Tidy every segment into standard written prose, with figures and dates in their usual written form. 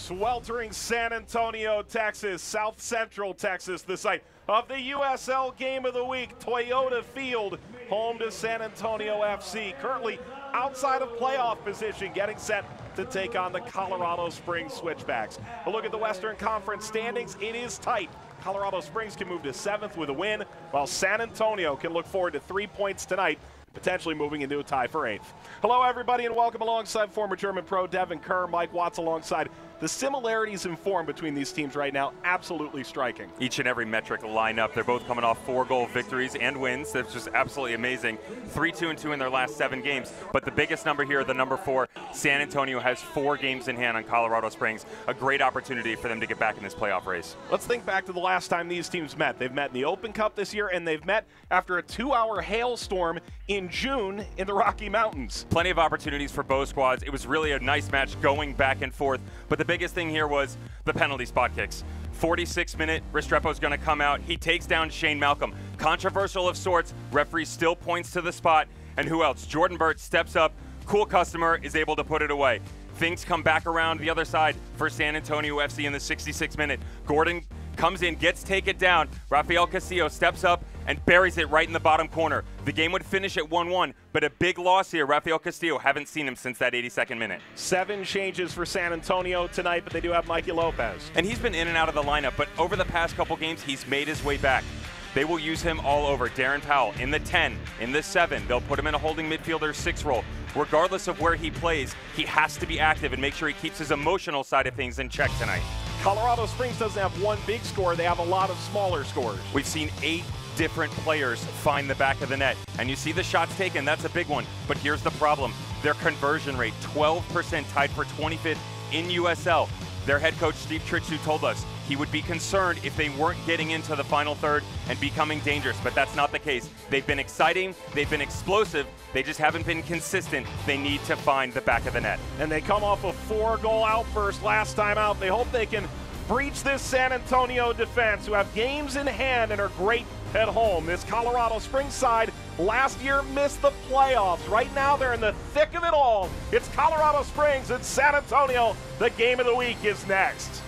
Sweltering San Antonio, Texas, South Central Texas, the site of the USL Game of the Week. Toyota Field, home to San Antonio FC, currently outside of playoff position, getting set to take on the Colorado Springs Switchbacks. A look at the Western Conference standings, it is tight. Colorado Springs can move to 7th with a win, while San Antonio can look forward to 3 points tonight, potentially moving into a tie for 8th. Hello, everybody, and welcome alongside former German pro Devin Kerr, Mike Watts alongside. The similarities in form between these teams right now, absolutely striking. Each and every metric line up. They're both coming off 4-goal victories and wins. That's just absolutely amazing. 3-2-2 in their last 7 games. But the biggest number here, the number 4, San Antonio has 4 games in hand on Colorado Springs. A great opportunity for them to get back in this playoff race. Let's think back to the last time these teams met. They've met in the Open Cup this year, and they've met after a 2-hour hailstorm in June in the Rocky Mountains. Plenty of opportunities for both squads. It was really a nice match going back and forth. But the biggest thing here was the penalty spot kicks. 46-minute, Restrepo's going to come out. He takes down Shane Malcolm. Controversial of sorts. Referee still points to the spot. And who else? Jordan Burt steps up. Cool customer is able to put it away. Things come back around the other side for San Antonio FC in the 66th minute. Gordon comes in, gets taken down. Rafael Castillo steps up and buries it right in the bottom corner. The game would finish at 1-1, but a big loss here. Rafael Castillo, haven't seen him since that 82nd minute. 7 changes for San Antonio tonight, but they do have Mikey Lopez. And he's been in and out of the lineup, but over the past couple games, he's made his way back. They will use him all over. Darren Powell in the 10, in the 7. They'll put him in a holding midfielder 6 role. Regardless of where he plays, he has to be active and make sure he keeps his emotional side of things in check tonight. Colorado Springs doesn't have one big score. They have a lot of smaller scores. We've seen 8 different players find the back of the net. And you see the shots taken, that's a big one. But here's the problem. Their conversion rate, 12%, tied for 25th in USL. Their head coach, Steve Tritsu, told us he would be concerned if they weren't getting into the final third and becoming dangerous, but that's not the case. They've been exciting, they've been explosive, they just haven't been consistent. They need to find the back of the net. And they come off a 4-goal outburst last time out. They hope they can breach this San Antonio defense, who have games in hand and are great at home. This Colorado Springs side last year missed the playoffs. Right now they're in the thick of it all. It's Colorado Springs and San Antonio. The game of the week is next.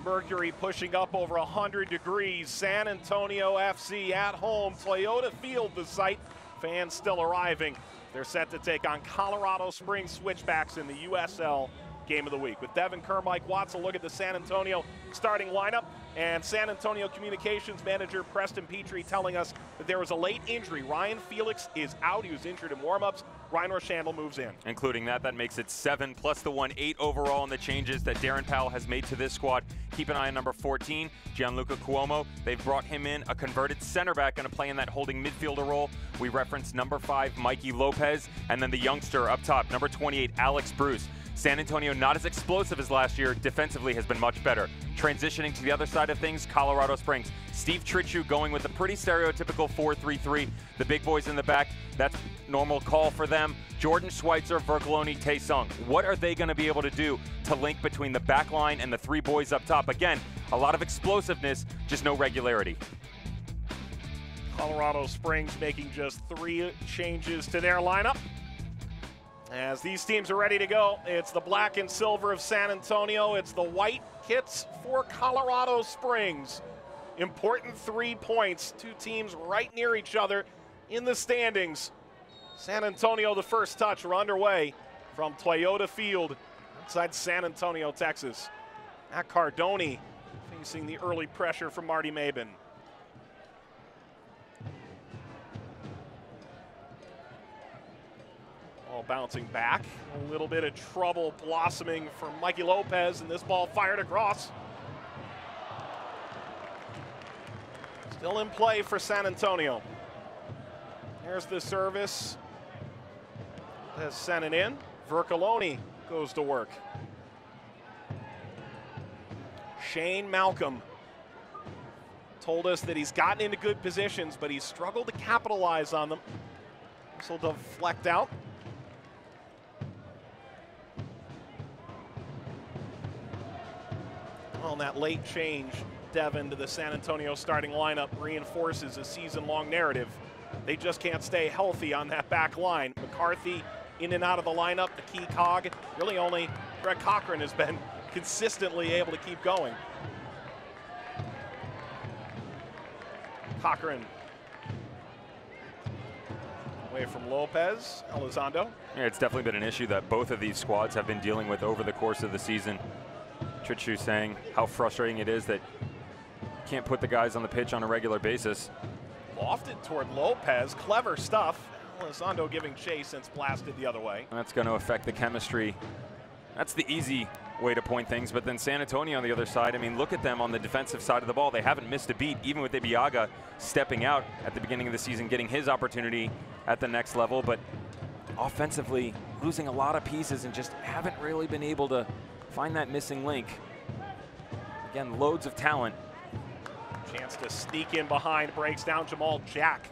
Mercury pushing up over 100 degrees. San Antonio FC at home. Toyota Field, the site. Fans still arriving. They're set to take on Colorado Springs Switchbacks in the USL Game of the Week. With Devin Kerr, Mike Watts, a look at the San Antonio starting lineup. And San Antonio Communications Manager Preston Petrie telling us that there was a late injury. Ryan Felix is out. He was injured in warm-ups. Ryan Rochandle moves in. Including that makes it 7 plus the 1, 8 overall in the changes that Darren Powell has made to this squad. Keep an eye on number 14, Gianluca Cuomo. They've brought him in, a converted center back, going to play in that holding midfielder role. We referenced number 5, Mikey Lopez, and then the youngster up top, number 28, Alex Bruce. San Antonio not as explosive as last year, defensively has been much better. Transitioning to the other side of things, Colorado Springs. Steve Trichu going with a pretty stereotypical 4-3-3. The big boys in the back, that's normal call for them. Jordan Schweitzer, Vercoloni, Taesung. What are they going to be able to do to link between the back line and the 3 boys up top? Again, a lot of explosiveness, just no regularity. Colorado Springs making just 3 changes to their lineup. As these teams are ready to go, it's the black and silver of San Antonio. It's the white kits for Colorado Springs. Important 3 points. 2 teams right near each other in the standings. San Antonio, the first touch. We're underway from Toyota Field outside San Antonio, Texas. Matt Cardoni facing the early pressure from Marty Mabin. Bouncing back, a little bit of trouble blossoming for Mikey Lopez, and this ball fired across. Still in play for San Antonio. There's the service. Has sent it in. Vercoloni goes to work. Shane Malcolm told us that he's gotten into good positions, but he's struggled to capitalize on them. This will deflect out. On that late change, Devin, to the San Antonio starting lineup reinforces a season-long narrative. They just can't stay healthy on that back line. McCarthy in and out of the lineup, the key cog. Really only Greg Cochran has been consistently able to keep going. Cochran away from Lopez, Elizondo. Yeah, it's definitely been an issue that both of these squads have been dealing with over the course of the season. Trichu saying how frustrating it is that you can't put the guys on the pitch on a regular basis. Lofted toward Lopez, clever stuff. Elizondo giving chase and it's blasted the other way. That's going to affect the chemistry. That's the easy way to point things, but then San Antonio on the other side, I mean, look at them on the defensive side of the ball. They haven't missed a beat, even with Ibiaga stepping out at the beginning of the season, getting his opportunity at the next level, but offensively losing a lot of pieces and just haven't really been able to find that missing link. Again, loads of talent. Chance to sneak in behind, breaks down Jamal Jack.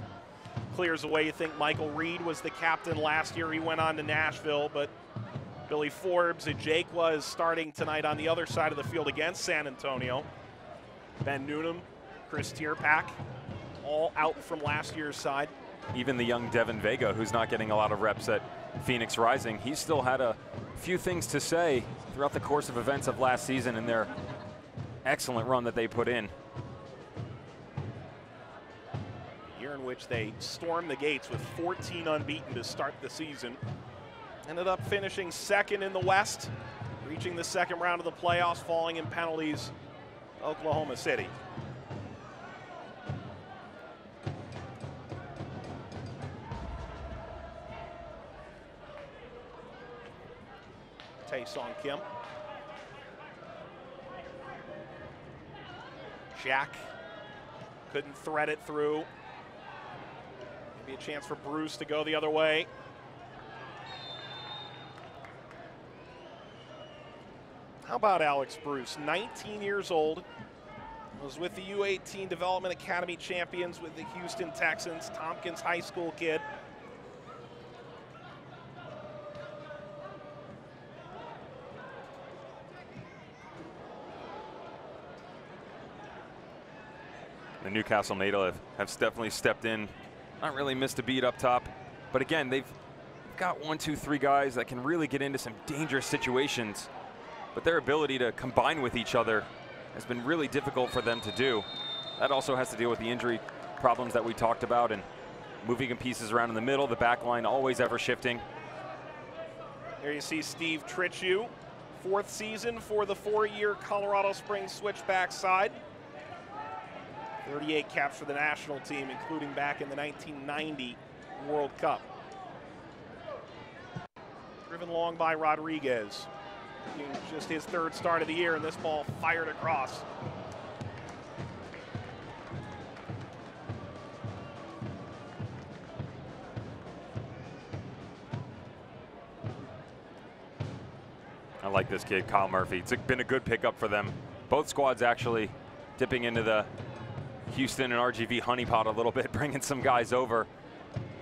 Clears away. You think Michael Reed was the captain last year. He went on to Nashville, but Billy Forbes and Jake was starting tonight on the other side of the field against San Antonio. Ben Noonan, Chris Tierpak, all out from last year's side. Even the young Devin Vega, who's not getting a lot of reps at Phoenix Rising, he still had a few things to say throughout the course of events of last season and their excellent run that they put in. A year in which they stormed the gates with 14 unbeaten to start the season. Ended up finishing second in the West, reaching the second round of the playoffs, falling in penalties, Oklahoma City. Taesung Kim. Jack couldn't thread it through. Maybe a chance for Bruce to go the other way. How about Alex Bruce, 19 years old, was with the U18 Development Academy champions with the Houston Texans, Tompkins High School kid. The Newcastle native have definitely stepped in, not really missed a beat up top, but again, they've got 1, 2, 3 guys that can really get into some dangerous situations, but their ability to combine with each other has been really difficult for them to do. That also has to deal with the injury problems that we talked about and moving pieces around in the middle, the back line always ever shifting. Here you see Steve Tritchew, 4th season for the 4-year Colorado Springs Switchbacks side. 38 caps for the national team, including back in the 1990 World Cup. Driven long by Rodriguez. Just his 3rd start of the year, and this ball fired across. I like this kid, Kyle Murphy. It's been a good pickup for them. Both squads actually dipping into the Houston and RGV honeypot a little bit, bringing some guys over.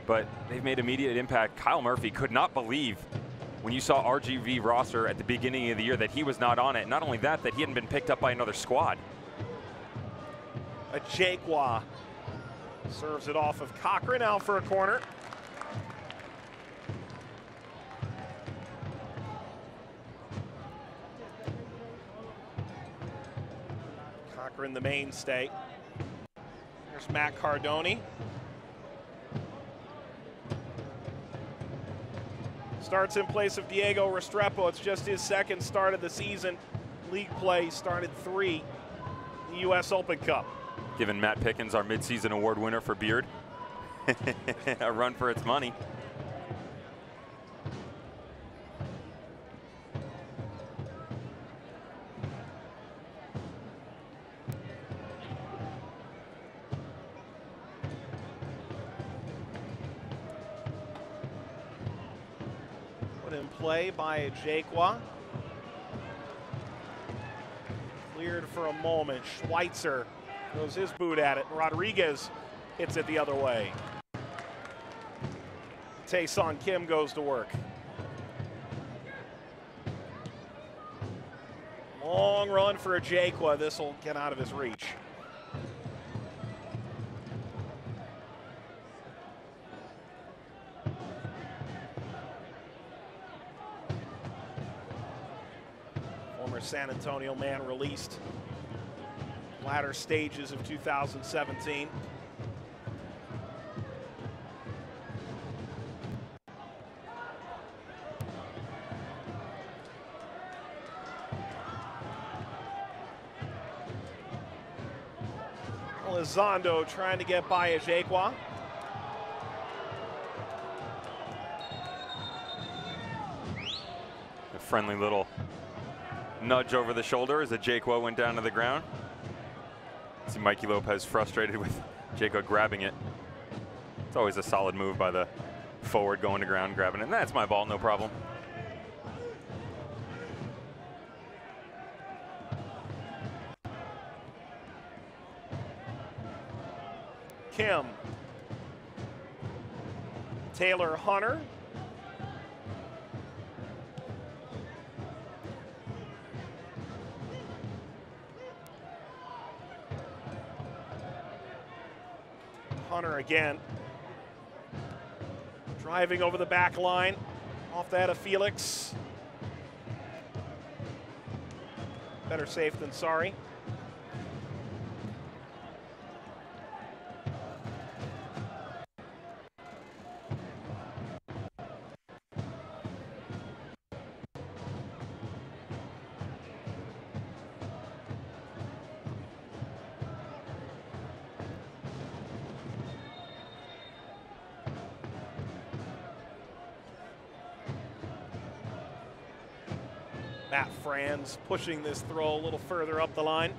But they've made immediate impact. Kyle Murphy could not believe when you saw RGV roster at the beginning of the year that he was not on it. Not only that, that he hadn't been picked up by another squad. A Jaquwa serves it off of Cochran out for a corner. Cochran the mainstay. There's Matt Cardoni. Starts in place of Diego Restrepo. It's just his 2nd start of the season. League play started 3, the U.S. Open Cup. Giving Matt Pickens, our midseason award winner for Beard, a run for its money. In play by Jaquwa. Cleared for a moment. Schweitzer throws his boot at it, and Rodriguez hits it the other way. Tae-Son Kim goes to work. Long run for a Jaquwa. This will get out of his reach. San Antonio man released latter stages of 2017. Elizondo trying to get by a Jaquwa. A friendly little nudge over the shoulder as a Jaquwa went down to the ground. See Mikey Lopez frustrated with Jaquwa grabbing it. It's always a solid move by the forward going to ground, grabbing it. And that's my ball, no problem. Kim. Taylor Hunter. Hunter again. Driving over the back line. Off that of Felix. Better safe than sorry. Matt Franz pushing this throw a little further up the line.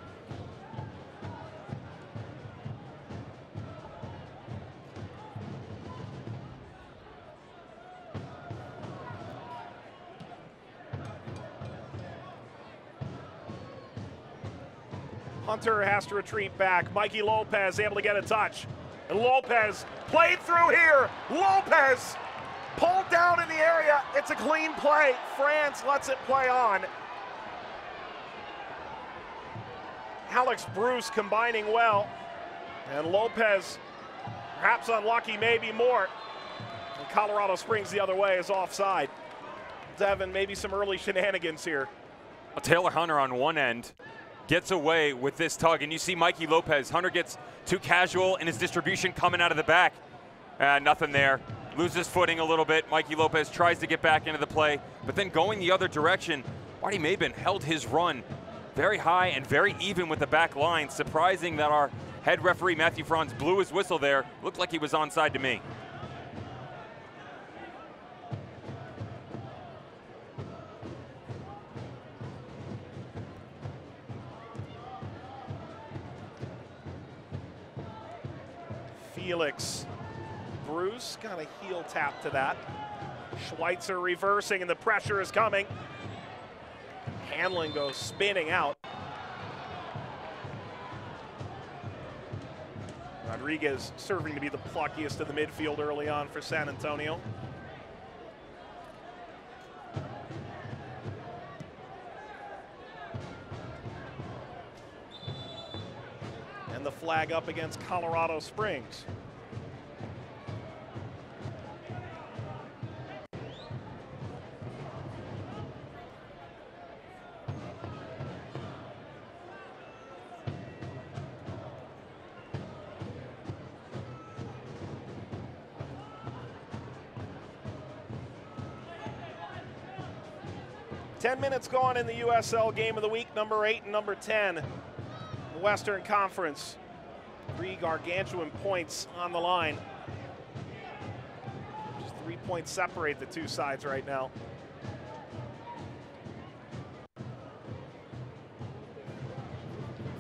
Hunter has to retreat back. Mikey Lopez able to get a touch. And Lopez played through here. Lopez pulled down in the area. It's a clean play. France lets it play on. Alex Bruce combining well. And Lopez, perhaps unlucky, maybe more. And Colorado Springs the other way is offside. Devin, maybe some early shenanigans here. Taylor Hunter on one end, gets away with this tug, and you see Mikey Lopez. Hunter gets too casual in his distribution coming out of the back. Nothing there. Loses footing a little bit. Mikey Lopez tries to get back into the play, but then going the other direction, Marty Mabin held his run very high and very even with the back line. Surprising that our head referee, Matthew Franz, blew his whistle there. Looked like he was onside to me. Felix Bruce got a heel tap to that. Schweitzer reversing and the pressure is coming. Hanlon goes spinning out. Rodriguez serving to be the pluckiest of the midfield early on for San Antonio. And the flag up against Colorado Springs. Ten minutes gone in the USL Game of the Week, number 8 and number 10. The Western Conference. 3 gargantuan points on the line. Just 3 points separate the two sides right now.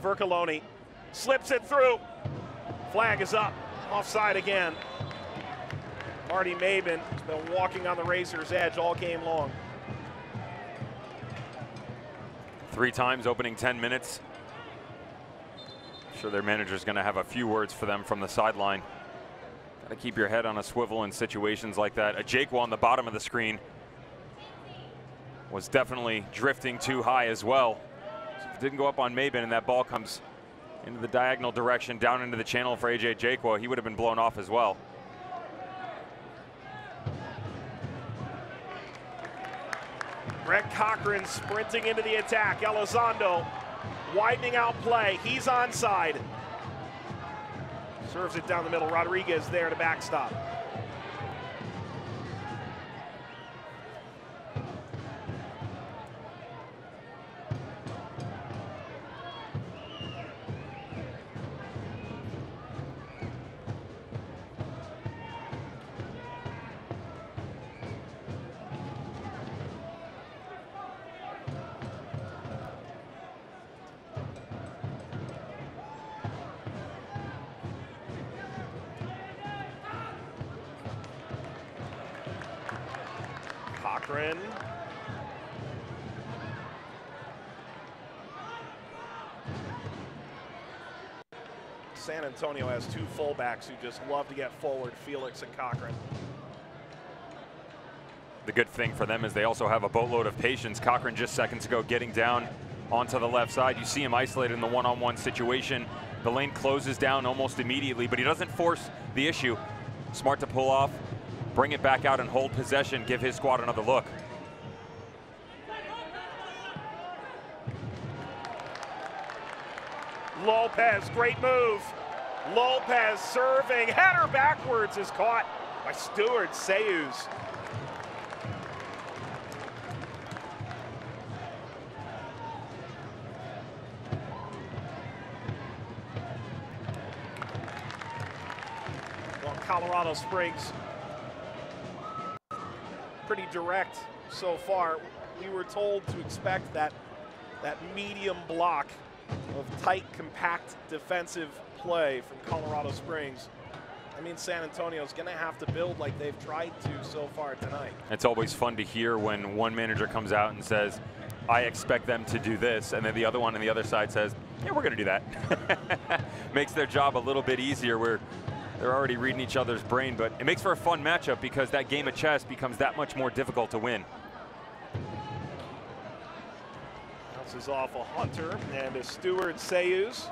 Vercoloni slips it through. Flag is up. Offside again. Marty Mabin has been walking on the razor's edge all game long. 3 times opening 10 minutes. I'm sure their manager's going to have a few words for them from the sideline. Got to keep your head on a swivel in situations like that. Ajekwa on the bottom of the screen was definitely drifting too high as well. So if it didn't go up on Mabin and that ball comes into the diagonal direction down into the channel for AJ Ajekwa, he would have been blown off as well. Brett Cochran sprinting into the attack. Elizondo widening out play. He's onside. Serves it down the middle. Rodriguez there to backstop. Cochran. San Antonio has 2 fullbacks who just love to get forward, Felix and Cochran. The good thing for them is they also have a boatload of patience. Cochran just seconds ago getting down onto the left side. You see him isolated in the one-on-one situation. The lane closes down almost immediately, but he doesn't force the issue. Smart to pull off, bring it back out and hold possession, give his squad another look. Lopez, great move. Lopez serving, header backwards is caught by Stuart Sayus. Well, Colorado Springs, pretty direct so far. We were told to expect that medium block of tight, compact defensive play from Colorado Springs. I mean, San Antonio's going to have to build like they've tried to so far tonight. It's always fun to hear when one manager comes out and says, I expect them to do this, and then the other one on the other side says, yeah, we're going to do that. Makes their job a little bit easier where they're already reading each other's brain, but it makes for a fun matchup because that game of chess becomes that much more difficult to win. Is off a Hunter and a Stuart Sayus.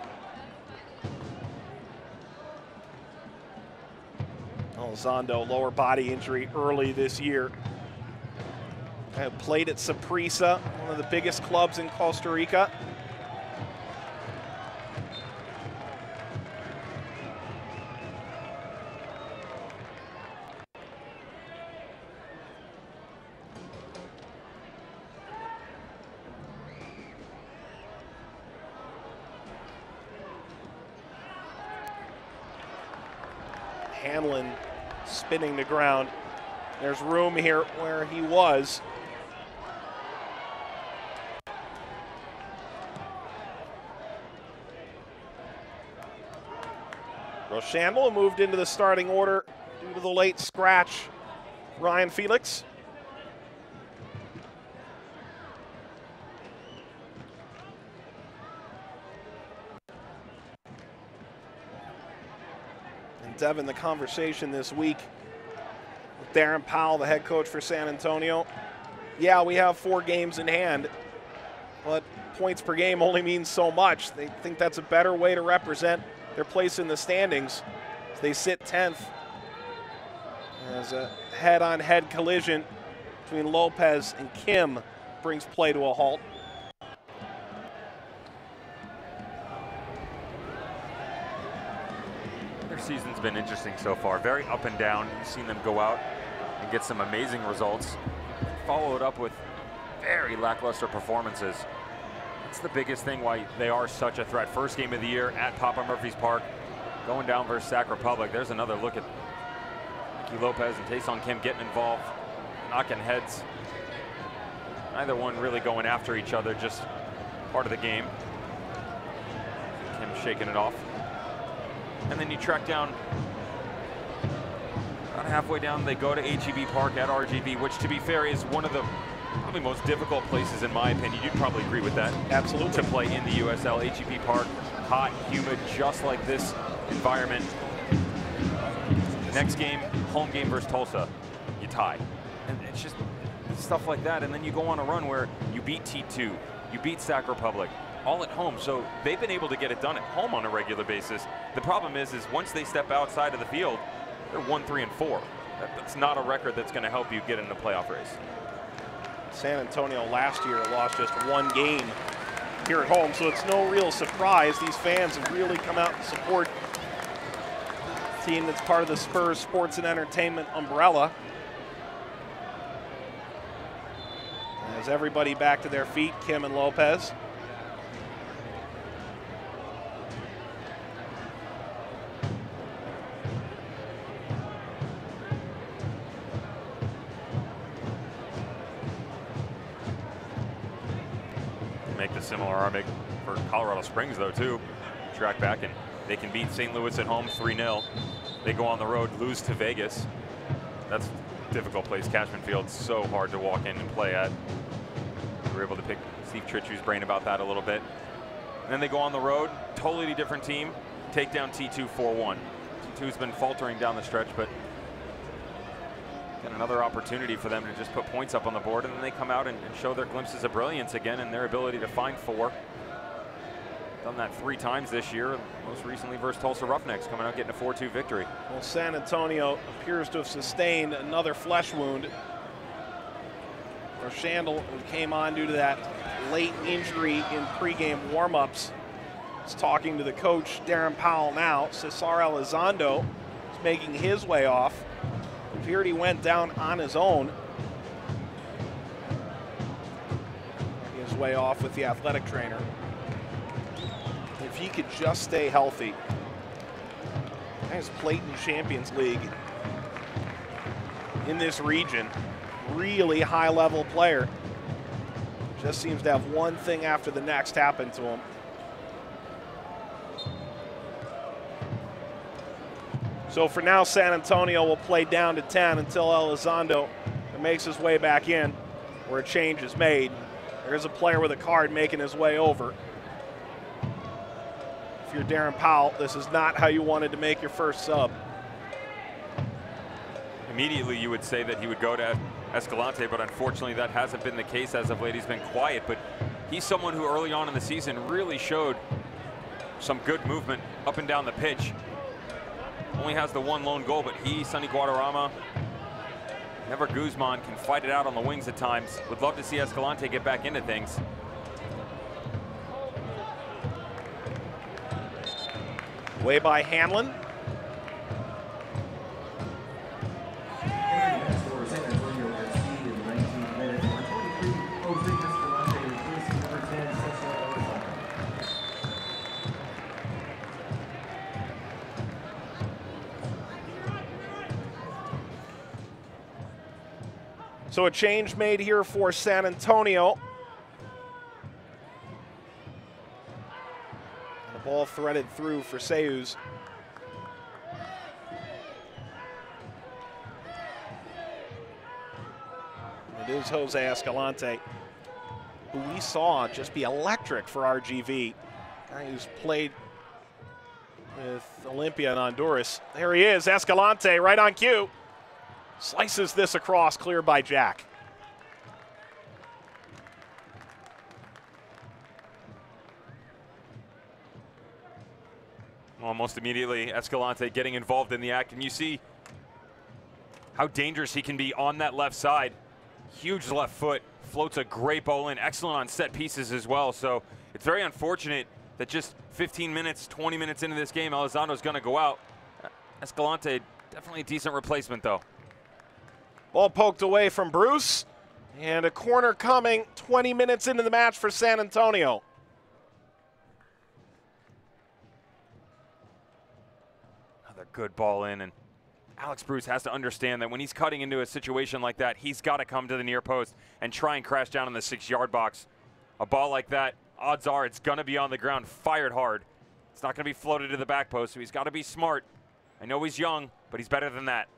Elizondo, lower body injury early this year. Played at Saprissa, one of the biggest clubs in Costa Rica. Hanlon spinning the ground. There's room here where he was. Rochambeau moved into the starting order due to the late scratch. Ryan Felix. And Devin, the conversation this week with Darren Powell, the head coach for San Antonio. Yeah, we have 4 games in hand, but points per game only means so much. They think that's a better way to represent their place in the standings. They sit 10th as a head-on-head collision between Lopez and Kim brings play to a halt. Their season's been interesting so far, very up and down. You've seen them go out and get some amazing results, followed up with very lackluster performances. That's the biggest thing why they are such a threat. First game of the year at Papa Murphy's Park, going down versus Sac Republic. There's another look at Nicky Lopez and Taeson Kim getting involved, knocking heads. Neither one really going after each other, just part of the game. Kim shaking it off. And then you track down, about halfway down, they go to HEB Park at RGV, which to be fair is one of the probably most difficult places in my opinion. You'd probably agree with that. Absolutely. To play in the USL. HEB Park, hot, humid, just like this environment. Next game, home game versus Tulsa, you tie. And it's just stuff like that. And then you go on a run where you beat T2, you beat Sac Republic, all at home. So they've been able to get it done at home on a regular basis. The problem is once they step outside of the field, they're 1-3-4. That's not a record that's going to help you get in the playoff race. San Antonio last year lost just 1 game here at home, so it's no real surprise. These fans have really come out and support the team that's part of the Spurs Sports and Entertainment umbrella. As everybody back to their feet, Kim and Lopez. Make the similar argument for Colorado Springs though too. Track back and they can beat St. Louis at home 3-0. They go on the road, lose to Vegas. That's a difficult place. Cashman Field's so hard to walk in and play at. We were able to pick Steve Tritchu's brain about that a little bit. And then they go on the road, totally different team, take down T2 4-1. T2's been faltering down the stretch, but and another opportunity for them to just put points up on the board, and then they come out and show their glimpses of brilliance again and their ability to find 4. Done that 3 times this year, most recently versus Tulsa Roughnecks, coming out getting a 4-2 victory. Well, San Antonio appears to have sustained another flesh wound. Rochambeau came on due to that late injury in pregame warmups. He's talking to the coach, Darren Powell now. Cesar Elizondo is making his way off. Appeared he went down on his own. His way off with the athletic trainer. If he could just stay healthy. He's played in Champions League in this region. Really high-level player. Just seems to have one thing after the next happen to him. So for now, San Antonio will play down to 10 until Elizondo makes his way back in, where a change is made. There's a player with a card making his way over. If you're Darren Powell, this is not how you wanted to make your first sub. Immediately you would say that he would go to Escalante, but unfortunately that hasn't been the case as of late. He's been quiet, but he's someone who early on in the season really showed some good movement up and down the pitch. Only has the 1 lone goal, but he, Sonny Guadarrama, Never Guzman can fight it out on the wings at times. Would love to see Escalante get back into things. Way by Hanlon. So a change made here for San Antonio. And the ball threaded through for Seus. It is Jose Escalante, who we saw just be electric for RGV. Guy who's played with Olympia and Honduras. There he is, Escalante, right on cue. Slices this across, cleared by Jack. Almost immediately, Escalante getting involved in the act, and you see how dangerous he can be on that left side. Huge left foot, floats a great ball in, excellent on set pieces as well. So it's very unfortunate that just 15 minutes, 20 minutes into this game, Elizondo's going to go out. Escalante, definitely a decent replacement though. Ball poked away from Bruce, and a corner coming 20 minutes into the match for San Antonio. Another good ball in, and Alex Bruce has to understand that when he's cutting into a situation like that, he's got to come to the near post and try and crash down in the 6-yard box. A ball like that, odds are it's going to be on the ground, fired hard. It's not going to be floated to the back post, so he's got to be smart. I know he's young, but he's better than that.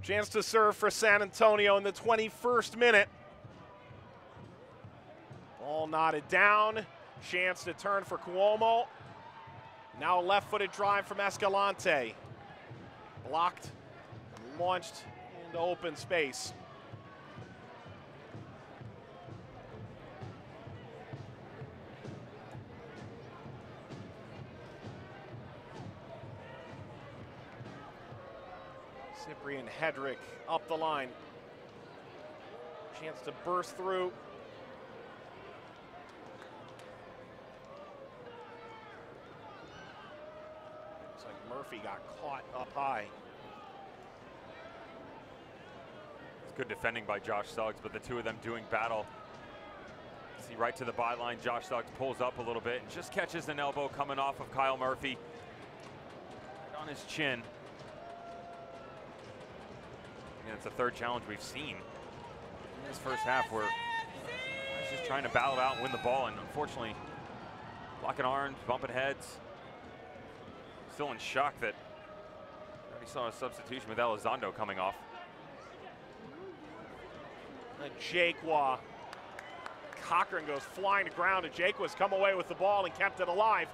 Chance to serve for San Antonio in the 21st minute. Ball knotted down. Chance to turn for Cuomo. Now a left-footed drive from Escalante. Blocked, launched into open space. Cyprian Hedrick up the line. Chance to burst through. Looks like Murphy got caught up high. It's good defending by Josh Suggs, but the two of them doing battle. See right to the byline, Josh Suggs pulls up a little bit and just catches an elbow coming off of Kyle Murphy. Right on his chin. And it's the third challenge we've seen in this first half where he's just trying to battle it out and win the ball, and unfortunately locking arms, bumping heads. Still in shock that I already saw a substitution with Elizondo coming off. Jaquwa. Cochran goes flying to ground, and Jaqua's come away with the ball and kept it alive.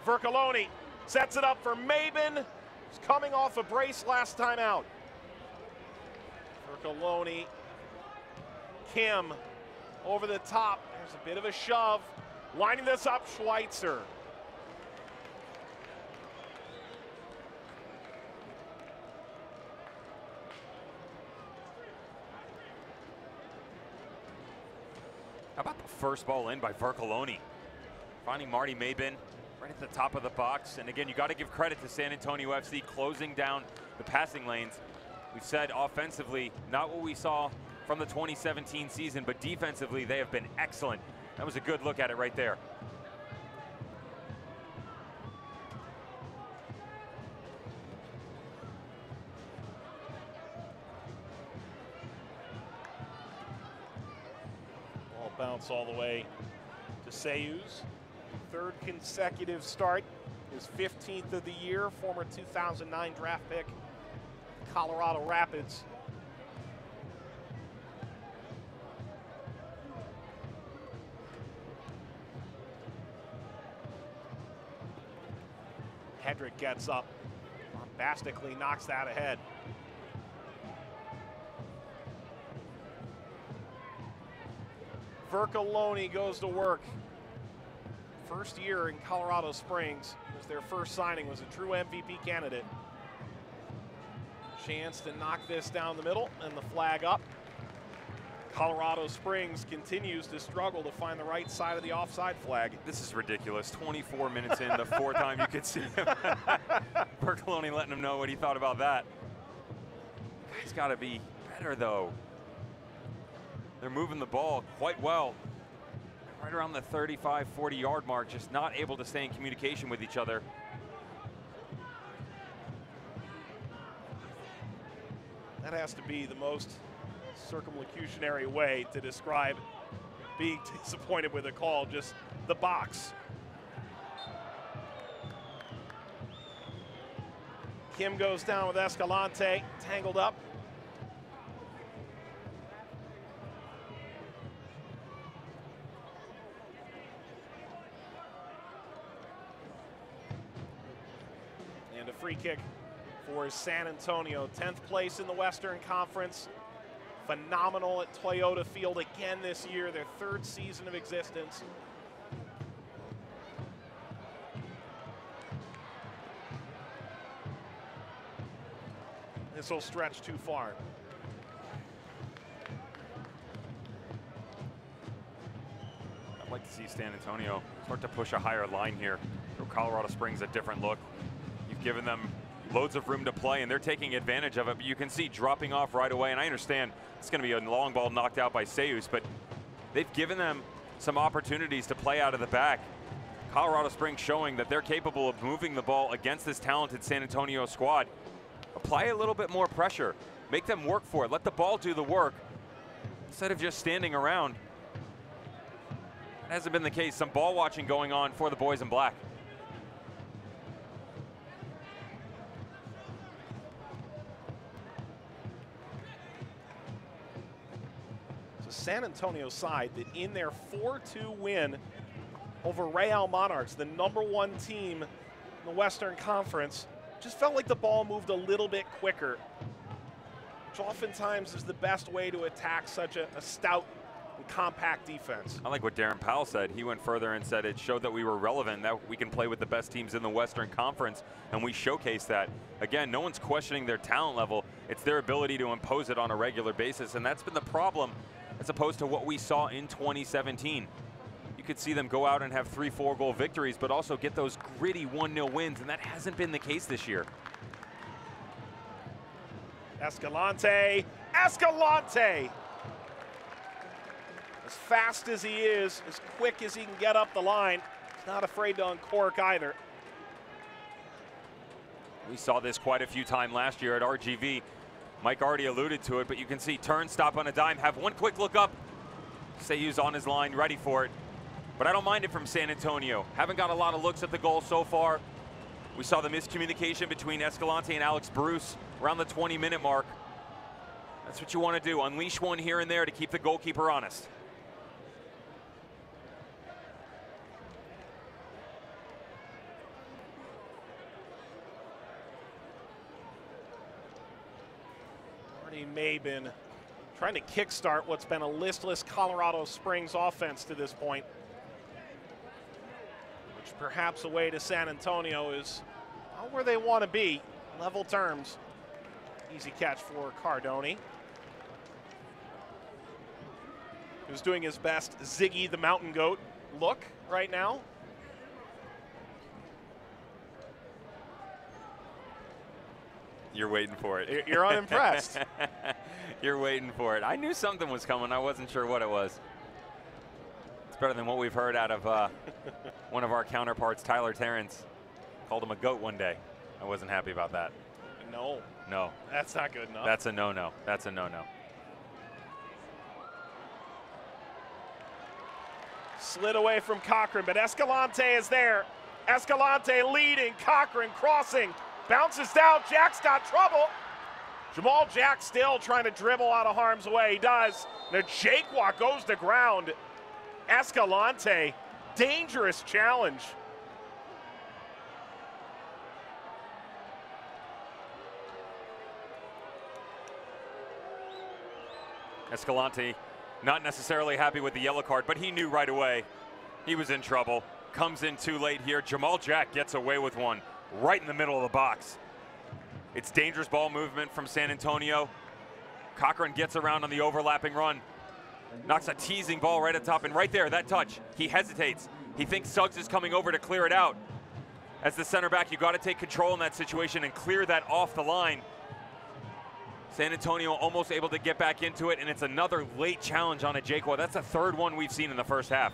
Vercoloni sets it up for Mabin, who's coming off a brace last time out. Vercoloni, Kim over the top. There's a bit of a shove. Lining this up, Schweitzer. How about the first ball in by Vercoloni? Finding Marty Mabin right at the top of the box. And again, you got to give credit to San Antonio FC closing down the passing lanes. We've said offensively, not what we saw from the 2017 season, but defensively, they have been excellent. That was a good look at it right there. Ball bounce all the way to Seus. Third consecutive start, his 15th of the year, former 2009 draft pick, Colorado Rapids. Hedrick gets up, bombastically knocks that ahead. Vercoloni goes to work. First year in Colorado Springs, was their first signing, was a true MVP candidate. Chance to knock this down the middle, and the flag up. Colorado Springs continues to struggle to find the right side of the offside flag. This is ridiculous. 24 minutes in, the fourth time you could see him. Vercoloni letting him know what he thought about that. He's got to be better, though. They're moving the ball quite well. Right around the 35, 40-yard mark, just not able to stay in communication with each other. That has to be the most circumlocutionary way to describe being disappointed with a call, just the box. Kim goes down with Escalante, tangled up. And a free kick for San Antonio, 10th place in the Western Conference. Phenomenal at Toyota Field again this year, their 3rd season of existence. This will stretch too far. I'd like to see San Antonio start to push a higher line here. So Colorado Springs a different look. You've given them loads of room to play, and they're taking advantage of it. But you can see dropping off right away, and I understand it's going to be a long ball knocked out by Seus, but they've given them some opportunities to play out of the back. Colorado Springs showing that they're capable of moving the ball against this talented San Antonio squad. Apply a little bit more pressure. Make them work for it. Let the ball do the work instead of just standing around. It hasn't been the case. Some ball watching going on for the boys in black. San Antonio side that in their 4-2 win over Real Monarchs, the #1 team in the Western Conference, just felt like the ball moved a little bit quicker, which oftentimes is the best way to attack such a stout and compact defense. I like what Darren Powell said. He went further and said it showed that we were relevant, that we can play with the best teams in the Western Conference, and we showcased that. Again, no one's questioning their talent level. It's their ability to impose it on a regular basis, and that's been the problem as opposed to what we saw in 2017. You could see them go out and have 3-4 goal victories, but also get those gritty 1-0 wins, and that hasn't been the case this year. Escalante, Escalante! As fast as he is, as quick as he can get up the line, he's not afraid to uncork either. We saw this quite a few times last year at RGV. Mike already alluded to it, but you can see turn, stop on a dime, have one quick look up. Seus on his line, ready for it. But I don't mind it from San Antonio. Haven't got a lot of looks at the goal so far. We saw the miscommunication between Escalante and Alex Bruce around the 20-minute mark. That's what you want to do, unleash one here and there to keep the goalkeeper honest. Mabin trying to kickstart what's been a listless Colorado Springs offense to this point, which perhaps away to San Antonio is not where they want to be. Level terms. Easy catch for Cardoni, who's doing his best Ziggy the Mountain Goat look right now. You're waiting for it. You're unimpressed. You're waiting for it. I knew something was coming. I wasn't sure what it was. It's better than what we've heard out of one of our counterparts, Tyler Terrence. Called him a goat one day. I wasn't happy about that. No. No. That's not good enough. That's a no-no. That's a no-no. Slid away from Cochran, but Escalante is there. Escalante leading, Cochran crossing. Bounces down, Jack's got trouble. Jamal Jack still trying to dribble out of harm's way. He does. The Jakewalk goes to ground. Escalante, dangerous challenge. Escalante not necessarily happy with the yellow card, but he knew right away he was in trouble. Comes in too late here. Jamal Jack gets away with one right in the middle of the box. It's dangerous ball movement from San Antonio. Cochran gets around on the overlapping run. Knocks a teasing ball right at top, and right there, that touch, he hesitates. He thinks Suggs is coming over to clear it out. As the center back, you got to take control in that situation and clear that off the line. San Antonio almost able to get back into it, and it's another late challenge on a Jakewalk. That's the third one we've seen in the first half.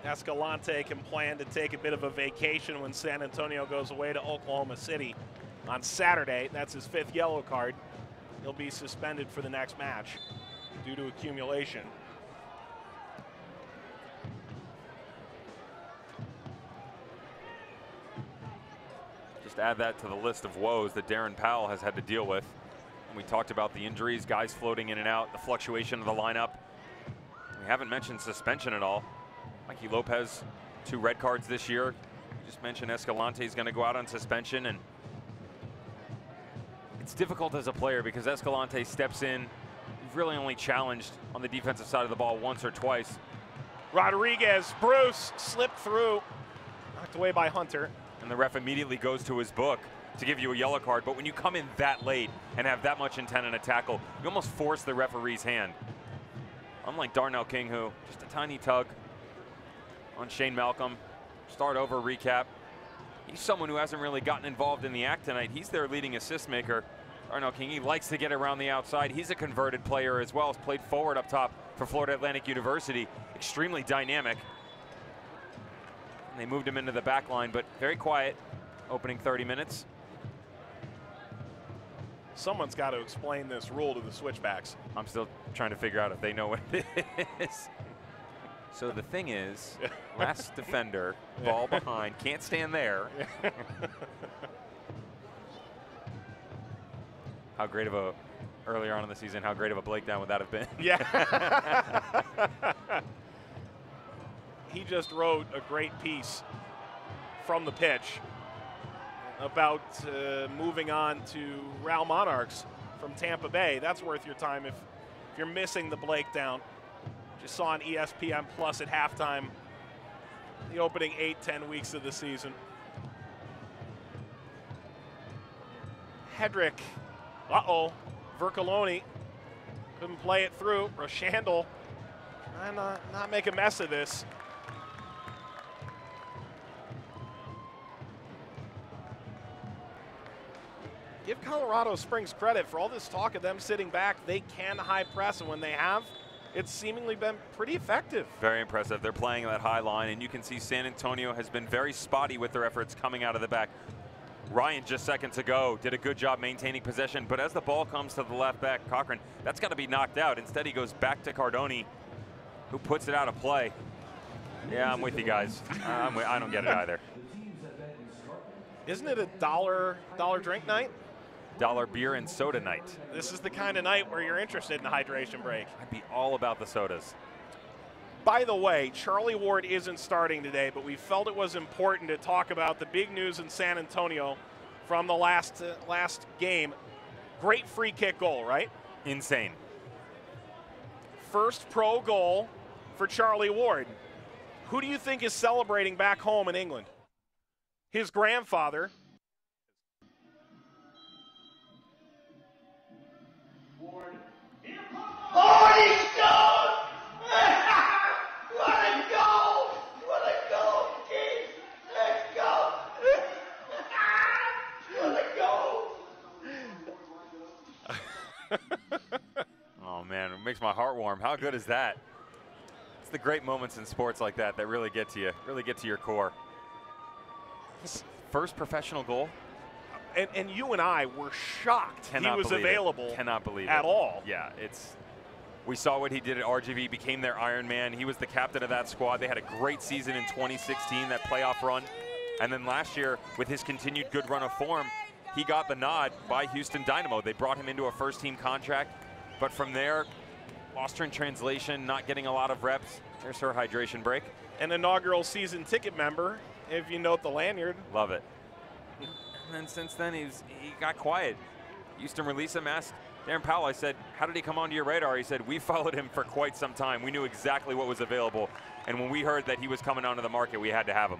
Escalante can plan to take a bit of a vacation when San Antonio goes away to Oklahoma City on Saturday. That's his 5th yellow card. He'll be suspended for the next match. due to accumulation. Just add that to the list of woes that Darren Powell has had to deal with. And we talked about the injuries, guys floating in and out, the fluctuation of the lineup. We haven't mentioned suspension at all. Mikey Lopez, 2 red cards this year. Just mentioned Escalante is going to go out on suspension, and it's difficult as a player because Escalante steps in. You've really only challenged on the defensive side of the ball once or twice. Rodriguez, Bruce slipped through, knocked away by Hunter. And the ref immediately goes to his book to give you a yellow card. But when you come in that late and have that much intent in a tackle, you almost force the referee's hand. Unlike Darnell King, who just a tiny tug on Shane Malcolm. Start over recap. He's someone who hasn't really gotten involved in the act tonight. He's their leading assist maker. Darnell King, he likes to get around the outside. He's a converted player as well. Has played forward up top for Florida Atlantic University. Extremely dynamic. And they moved him into the back line, but very quiet opening 30 minutes. Someone's got to explain this rule to the Switchbacks. I'm still trying to figure out if they know what it is. So the thing is, last defender, ball behind, can't stand there. How great of a, earlier on in the season, how great of a breakdown would that have been? Yeah. He just wrote a great piece from the pitch about moving on to Real Monarchs from Tampa Bay. That's worth your time if you're missing the breakdown. Just saw on ESPN Plus at halftime, the opening 8-10 weeks of the season. Hedrick, Vercoloni couldn't play it through. Rochandel trying to not make a mess of this. Give Colorado Springs credit for all this talk of them sitting back. They can high press, and when they have, it's seemingly been pretty effective. Very impressive. They're playing that high line, and you can see San Antonio has been very spotty with their efforts coming out of the back. Ryan, just seconds ago, did a good job maintaining possession, but as the ball comes to the left back, Cochran, that's got to be knocked out. Instead, he goes back to Cardoni, who puts it out of play. Yeah, I'm with you guys. I don't get it either. Isn't it a dollar drink night? Dollar beer and soda night. This is the kind of night where you're interested in a hydration break. I'd be all about the sodas. By the way, Charlie Ward isn't starting today, but we felt it was important to talk about the big news in San Antonio from the last game. Great free kick goal, right? Insane. First pro goal for Charlie Ward. Who do you think is celebrating back home in England? His grandfather. Oh, he scored! What a goal! What a goal, Keith! Let's go! What a goal! Oh, man, it makes my heart warm. How good is that? It's the great moments in sports like that that really get to you, really get to your core. His first professional goal. And you and I were shocked he was available. Cannot believe it at all. Yeah, we saw what he did at RGV, became their Iron Man. He was the captain of that squad. They had a great season in 2016, that playoff run. And then last year, with his continued good run of form, he got the nod by Houston Dynamo. They brought him into a first-team contract. But from there, lost her in translation, not getting a lot of reps. There's her hydration break. An inaugural season ticket member, if you note the lanyard. Love it. And then since then, he got quiet. Houston released him, asked Darren Powell, I said, how did he come onto your radar? He said, we followed him for quite some time. We knew exactly what was available. And when we heard that he was coming onto the market, we had to have him.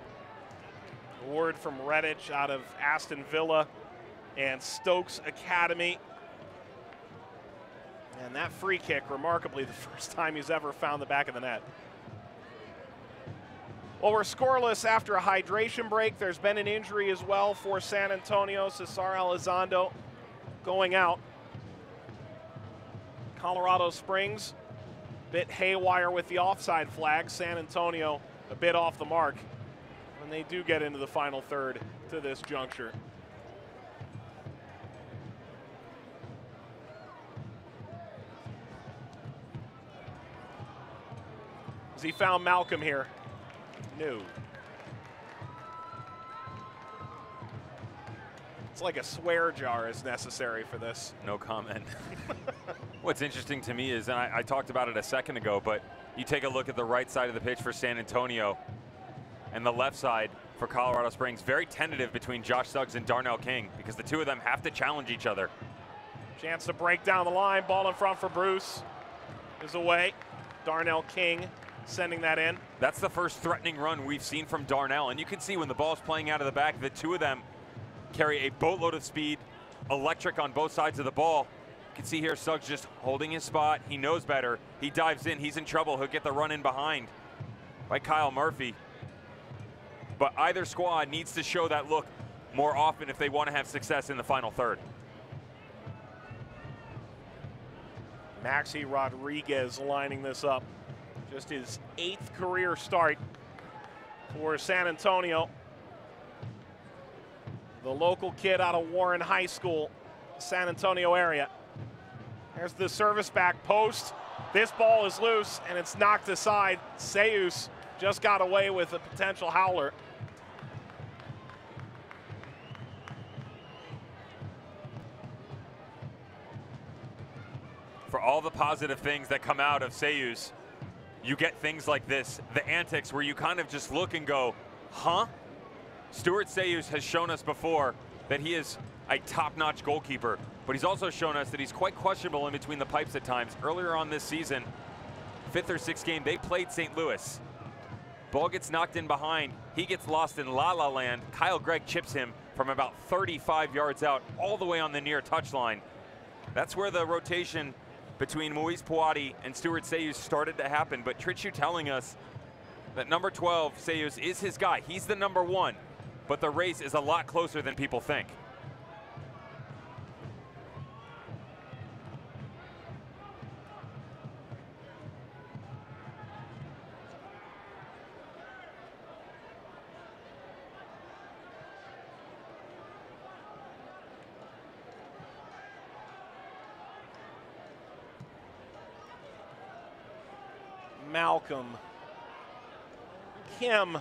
Ward from Redditch out of Aston Villa and Stokes Academy. And that free kick, remarkably, the first time he's ever found the back of the net. Well, we're scoreless after a hydration break. There's been an injury as well for San Antonio. Cesar Elizondo going out. Colorado Springs, bit haywire with the offside flag. San Antonio a bit off the mark when they do get into the final third to this juncture. Has he found Malcolm here? No. It's like a swear jar is necessary for this. No comment. What's interesting to me is, and I talked about it a second ago, but you take a look at the right side of the pitch for San Antonio and the left side for Colorado Springs. Very tentative between Josh Suggs and Darnell King because the two of them have to challenge each other. Chance to break down the line. Ball in front for Bruce. Is away. Darnell King sending that in. That's the first threatening run we've seen from Darnell, and you can see when the ball's playing out of the back, the two of them carry a boatload of speed, electric on both sides of the ball. You can see here Suggs just holding his spot. He knows better. He dives in. He's in trouble. He'll get the run in behind by Kyle Murphy. But either squad needs to show that look more often if they want to have success in the final third. Maxi Rodriguez lining this up. Just his 8th career start for San Antonio. The local kid out of Warren High School, San Antonio area. There's the service back post. This ball is loose and it's knocked aside. Seus just got away with a potential howler. For all the positive things that come out of Seus, you get things like this, the antics where you kind of just look and go, huh? Stuart Seus has shown us before that he is a top-notch goalkeeper, but he's also shown us that he's quite questionable in between the pipes at times. Earlier on this season, 5th or 6th game, they played St. Louis. Ball gets knocked in behind. He gets lost in la-la land. Kyle Gregg chips him from about 35 yards out, all the way on the near touchline. That's where the rotation between Moise Puati and Stuart Seus started to happen, but Trichu telling us that number 12, Seus, is his guy. He's the number 1, but the race is a lot closer than people think. Malcolm, Kim.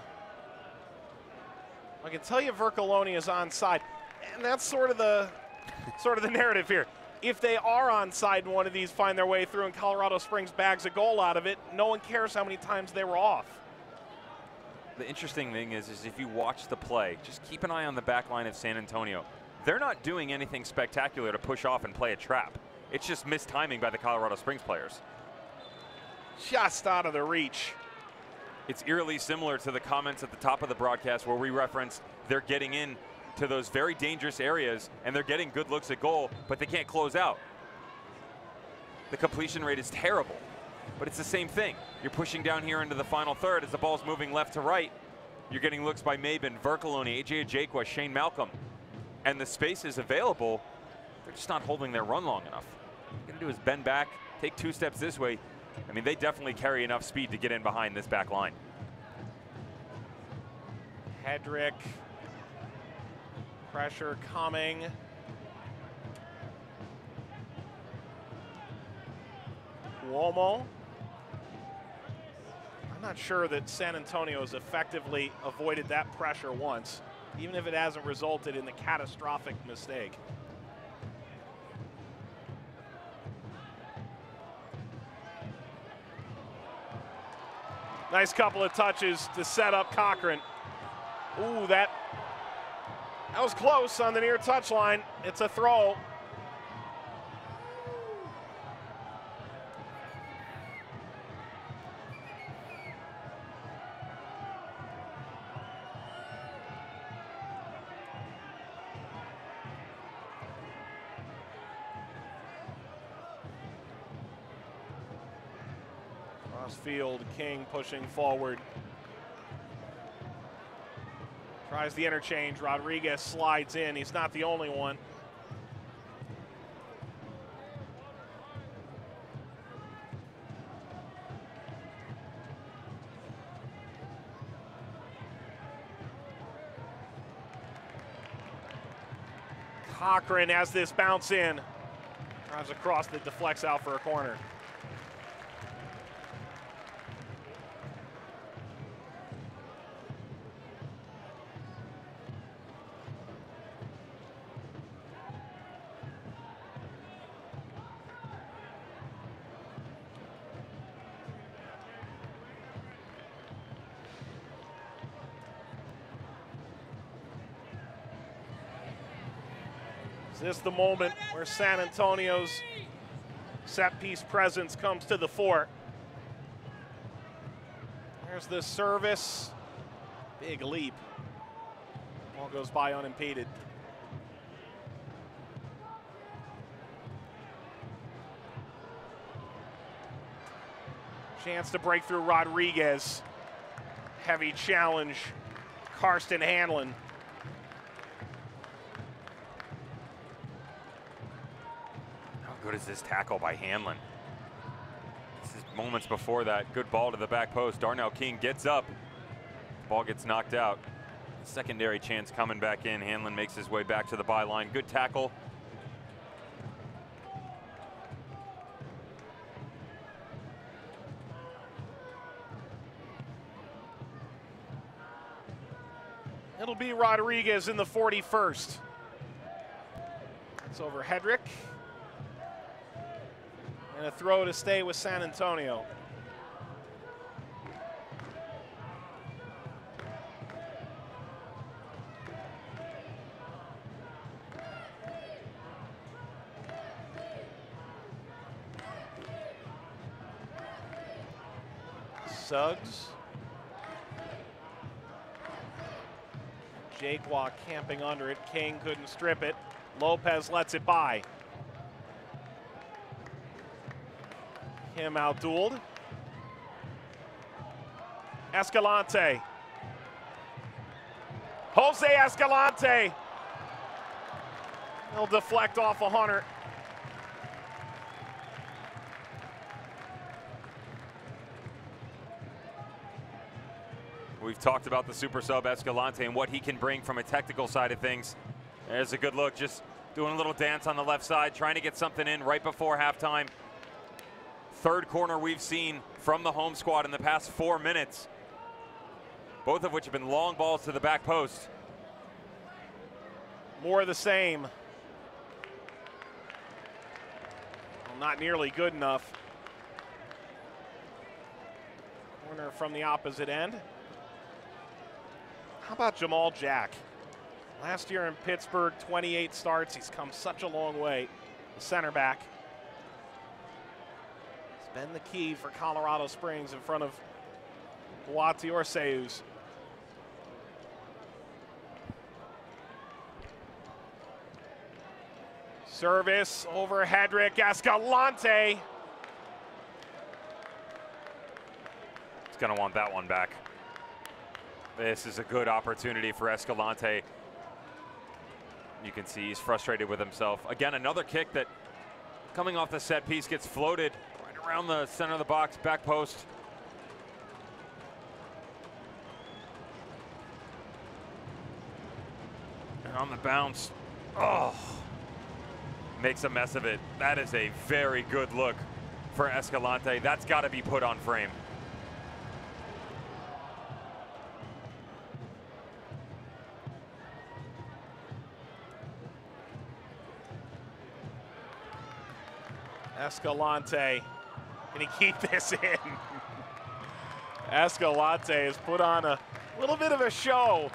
I can tell you Vercoloni is onside, and that's sort of the narrative here. If they are onside and one of these find their way through and Colorado Springs bags a goal out of it, no one cares how many times they were off. The interesting thing is if you watch the play, just keep an eye on the back line of San Antonio. They're not doing anything spectacular to push off and play a trap. It's just mistiming by the Colorado Springs players. Just out of the reach. It's eerily similar to the comments at the top of the broadcast where we referenced they're getting in to those very dangerous areas and they're getting good looks at goal, but they can't close out. The completion rate is terrible, but it's the same thing. You're pushing down here into the final third as the ball's moving left to right. You're getting looks by Mabin, Vercoloni, AJ Ajayqua, Shane Malcolm, and the space is available. They're just not holding their run long enough. What you're gonna do is bend back, take 2 steps this way. I mean, they definitely carry enough speed to get in behind this back line. Hedrick. Pressure coming. Cuomo. I'm not sure that San Antonio has effectively avoided that pressure once, even if it hasn't resulted in the catastrophic mistake. Nice couple of touches to set up Cochran. Ooh, that was close on the near touchline. It's a throw. Field, King pushing forward. Tries the interchange. Rodriguez slides in. He's not the only one. Cochran has this bounce in. Drives across that deflects out for a corner. Is this the moment where San Antonio's set-piece presence comes to the fore? There's the service. Big leap. Ball goes by unimpeded. Chance to break through Rodriguez. Heavy challenge. Karsten Hanlon. How good is this tackle by Hanlon? This is moments before that. Good ball to the back post. Darnell King gets up. Ball gets knocked out. Secondary chance coming back in. Hanlon makes his way back to the byline. Good tackle. It'll be Rodriguez in the 41st. It's over Hedrick. And a throw to stay with San Antonio. Suggs. Jaquan camping under it. King couldn't strip it. Lopez lets it by. Him outdueled. Escalante. Jose Escalante. He'll deflect off a Hunter. We've talked about the super sub Escalante and what he can bring from a technical side of things. There's a good look, just doing a little dance on the left side, trying to get something in right before halftime. Third corner we've seen from the home squad in the past 4 minutes, both of which have been long balls to the back post. More of the same. Well, not nearly good enough. Corner from the opposite end. How about Jamal Jack? Last year in Pittsburgh, 28 starts. He's come such a long way. The center back. It's been the key for Colorado Springs in front of Boati Orseus. Service over Hedrick. Escalante. He's going to want that one back. This is a good opportunity for Escalante. You can see he's frustrated with himself. Again, another kick that coming off the set piece gets floated right around the center of the box, back post. And on the bounce, oh, makes a mess of it. That is a very good look for Escalante. That's got to be put on frame. Escalante, can he keep this in? Escalante has put on a little bit of a show.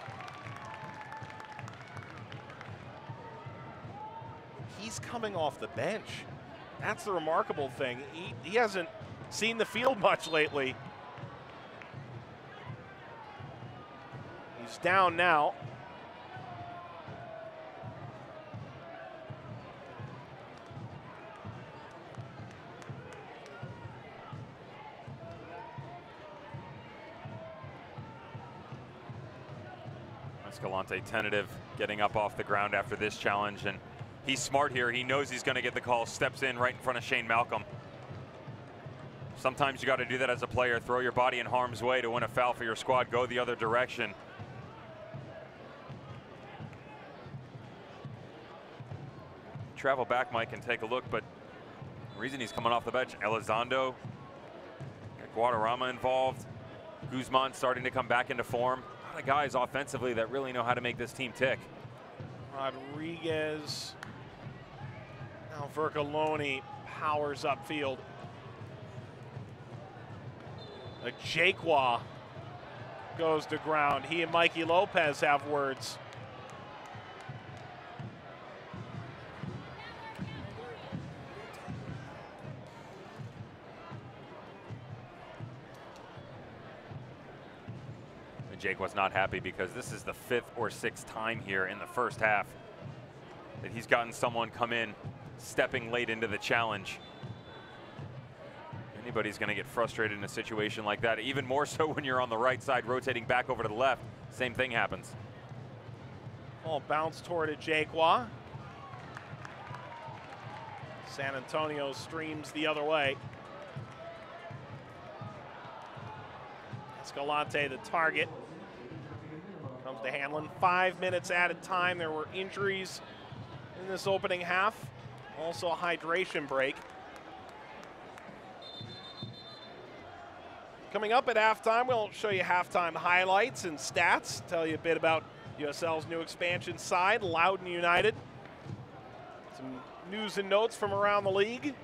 He's coming off the bench. That's the remarkable thing. He hasn't seen the field much lately. He's down now. Escalante tentative, getting up off the ground after this challenge, and he's smart here. He knows he's going to get the call, steps in right in front of Shane Malcolm. Sometimes you got to do that as a player, throw your body in harm's way to win a foul for your squad, go the other direction. Travel back, Mike, and take a look, but the reason he's coming off the bench, Elizondo, got Guadarrama involved, Guzman starting to come back into form. A lot of guys offensively that really know how to make this team tick. Rodriguez. Now Vercaloni powers upfield. A Jaquan goes to ground. He and Mikey Lopez have words. And Jake was not happy because this is the 5th or 6th time here in the first half that he's gotten someone come in stepping late into the challenge. Anybody's going to get frustrated in a situation like that, even more so when you're on the right side rotating back over to the left. Same thing happens. Ball bounced toward a Jaquan. San Antonio streams the other way. Escalante the target. Comes to Hanlon. 5 minutes added time. There were injuries in this opening half. Also a hydration break. Coming up at halftime, we'll show you halftime highlights and stats, tell you a bit about USL's new expansion side, Loudoun United. Some news and notes from around the league.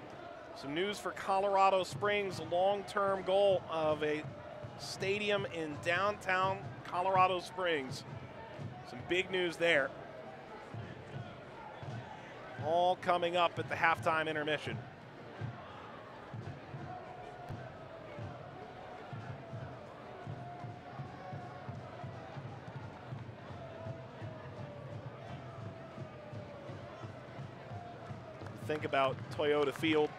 Some news for Colorado Springs' long-term goal of a stadium in downtown Colorado Springs. Some big news there. All coming up at the halftime intermission. Think about Toyota Field,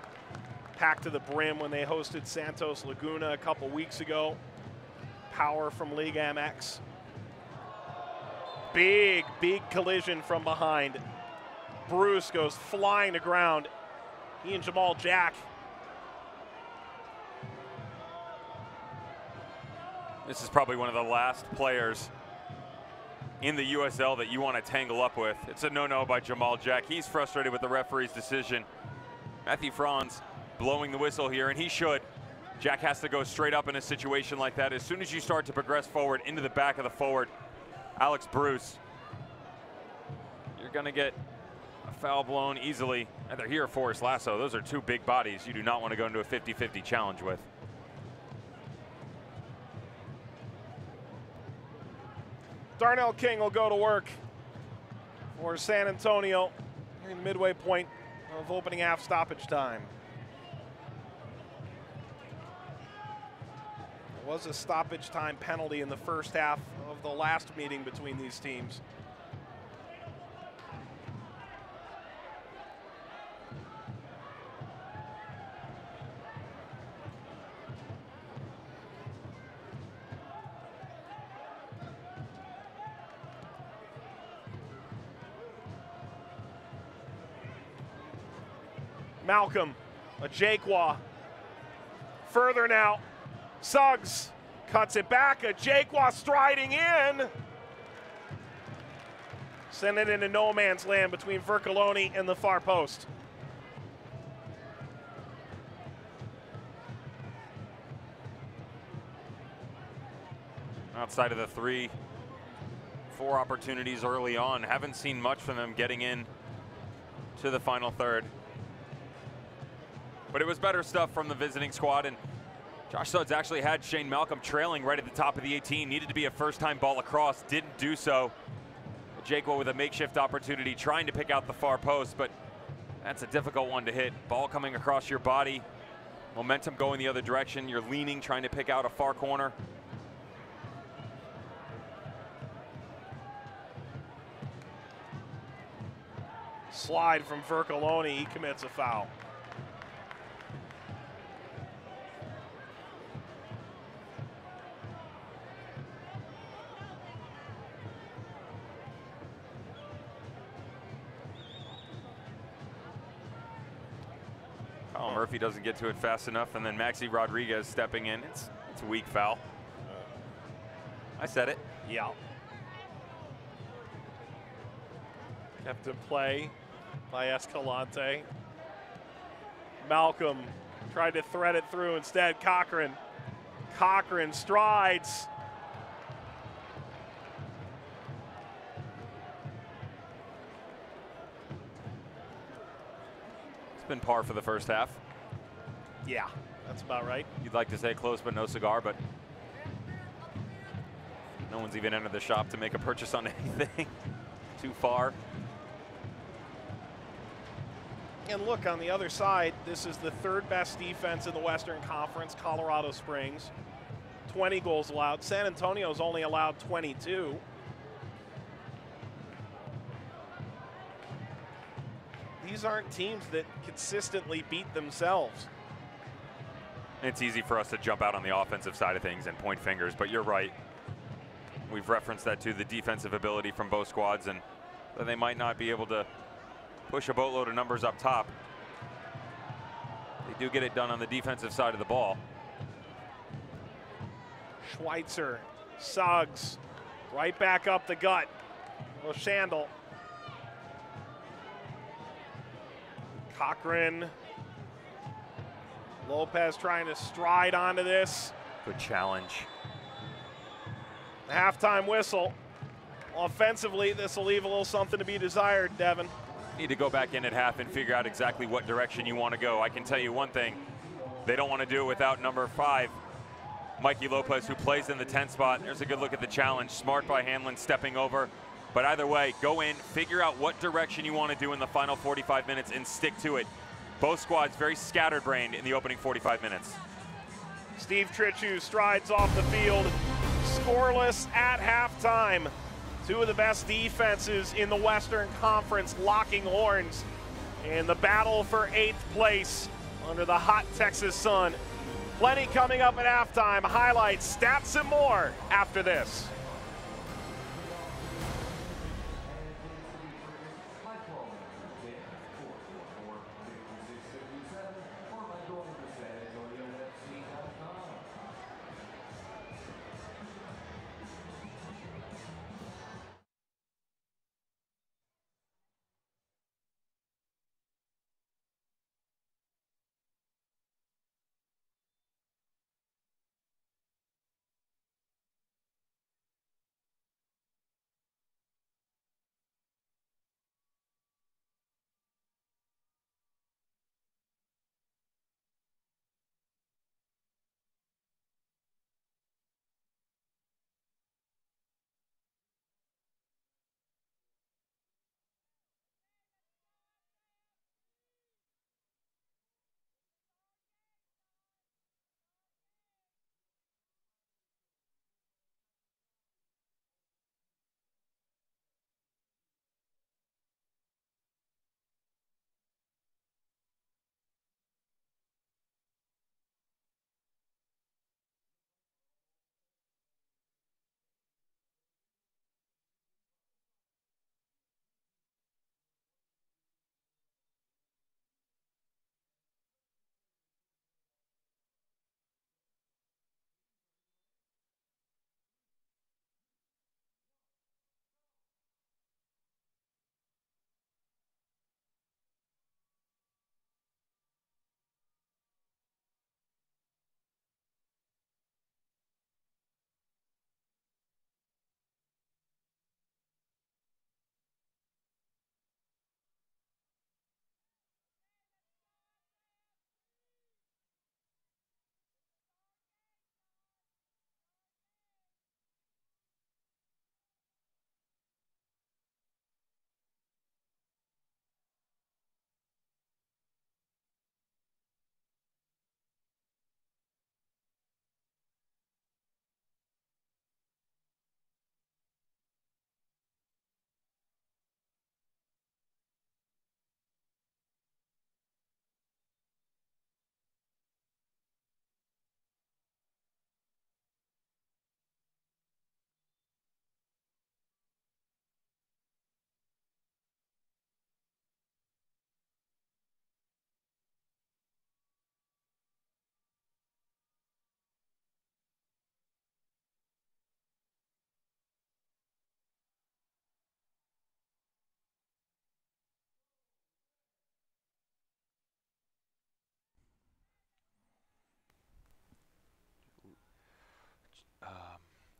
packed to the brim when they hosted Santos Laguna a couple weeks ago. Power from League MX. Big collision from behind. Bruce goes flying to ground. He and Jamal Jack. This is probably one of the last players in the USL that you want to tangle up with. It's a no-no by Jamal Jack. He's frustrated with the referee's decision. Matthew Franz blowing the whistle here, and he should. Jack has to go straight up in a situation like that. As soon as you start to progress forward into the back of the forward, Alex Bruce, you're going to get a foul blown easily. Either here or Forrest Lasso. Those are two big bodies you do not want to go into a 50-50 challenge with. Darnell King will go to work for San Antonio in midway point of opening half stoppage time. There was a stoppage time penalty in the first half of the last meeting between these teams. Malcolm, a Jaquan. Further now, Suggs cuts it back. A Jaquan striding in. Send it into no man's land between Vercoloni and the far post. Outside of the 3-4 opportunities early on, haven't seen much from them getting in to the final third. But it was better stuff from the visiting squad, and Josh Suggs actually had Shane Malcolm trailing right at the top of the 18. Needed to be a first-time ball across, didn't do so. Jaquan with a makeshift opportunity, trying to pick out the far post, but that's a difficult one to hit. Ball coming across your body, momentum going the other direction. You're leaning, trying to pick out a far corner. Slide from Vercoloni, he commits a foul. Murphy doesn't get to it fast enough, and then Maxi Rodriguez stepping in. It's a weak foul. I said it. Yeah. Kept in play by Escalante. Malcolm tried to thread it through instead. Cochran. Cochran strides. It's been par for the first half. Yeah, that's about right. You'd like to say close but no cigar, but no one's even entered the shop to make a purchase on anything. Too far. And look, on the other side, this is the third best defense in the Western Conference, Colorado Springs. 20 goals allowed. San Antonio's only allowed 22. These aren't teams that consistently beat themselves. It's easy for us to jump out on the offensive side of things and point fingers, but you're right. We've referenced that to the defensive ability from both squads, and they might not be able to push a boatload of numbers up top. They do get it done on the defensive side of the ball. Schweitzer, Suggs, right back up the gut. O'Shandle. Cochran. Lopez trying to stride onto this. Good challenge. Halftime whistle. Offensively, this will leave a little something to be desired, Devin. Need to go back in at half and figure out exactly what direction you want to go. I can tell you one thing, they don't want to do it without number 5, Mikey Lopez, who plays in the 10 spot. There's a good look at the challenge. Smart by Hanlon stepping over. But either way, go in, figure out what direction you want to do in the final 45 minutes and stick to it. Both squads very scatterbrained in the opening 45 minutes. Steve Tritchu strides off the field, scoreless at halftime. Two of the best defenses in the Western Conference locking horns in the battle for 8th place under the hot Texas sun. Plenty coming up at halftime. Highlights, stats, and more after this.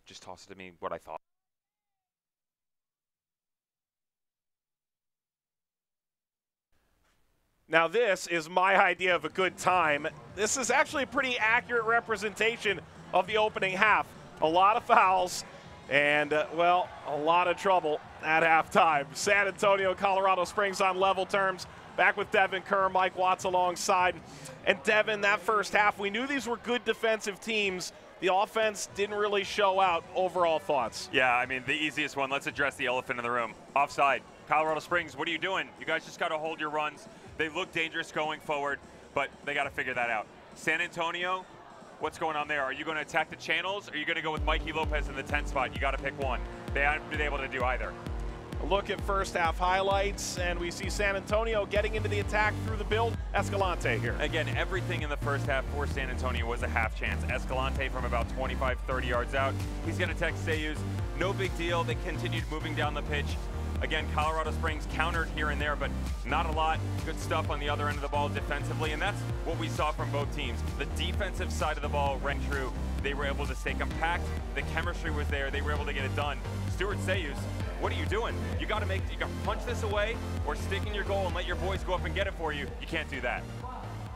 Just toss it to me what I thought. Now this is my idea of a good time. This is actually a pretty accurate representation of the opening half. A lot of fouls and, well, a lot of trouble at halftime. San Antonio, Colorado Springs on level terms. Back with Devin Kerr, Mike Watts alongside. And Devin, that first half, we knew these were good defensive teams the offense didn't really show out. Overall thoughts? Yeah, I mean, the easiest one, let's address the elephant in the room. Offside. Colorado Springs, what are you doing? You guys just got to hold your runs. They look dangerous going forward, but they got to figure that out. San Antonio, what's going on there? Are you going to attack the channels, or are you going to go with Mikey Lopez in the 10 spot? You got to pick one. They haven't been able to do either. A look at first half highlights, and we see San Antonio getting into the attack through the build. Escalante here. Again, everything in the first half for San Antonio was a half chance. Escalante from about 25, 30 yards out. He's going to text Sayus. No big deal. They continued moving down the pitch. Again, Colorado Springs countered here and there, but not a lot. Good stuff on the other end of the ball defensively, and that's what we saw from both teams. The defensive side of the ball rang true. They were able to stay compact. The chemistry was there. They were able to get it done. Stuart Sayus, what are you doing? You got to punch this away or stick in your goal and let your boys go up and get it for you. You can't do that.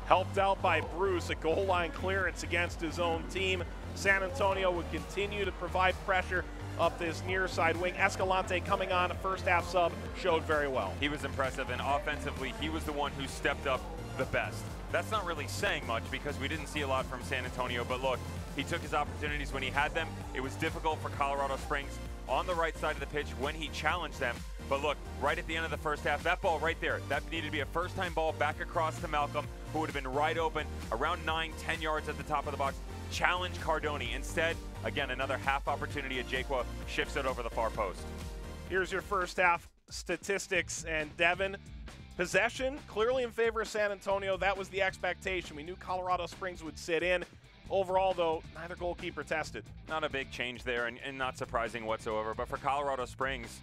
Helped out by Bruce, a goal line clearance against his own team. San Antonio would continue to provide pressure up this near side wing. Escalante coming on, a first half sub, showed very well. He was impressive, and offensively, he was the one who stepped up the best. That's not really saying much because we didn't see a lot from San Antonio, but look, he took his opportunities when he had them. It was difficult for Colorado Springs on the right side of the pitch when he challenged them. But look, right at the end of the first half, that ball right there, that needed to be a first-time ball back across to Malcolm, who would have been right open, around 9, 10 yards at the top of the box. Challenge Cardoni. Instead, again, another half opportunity at Jaquia shifts it over the far post. Here's your first half statistics, and Devin, possession clearly in favor of San Antonio. That was the expectation. We knew Colorado Springs would sit in. Overall, though, neither goalkeeper tested. Not a big change there, and not surprising whatsoever. But for Colorado Springs,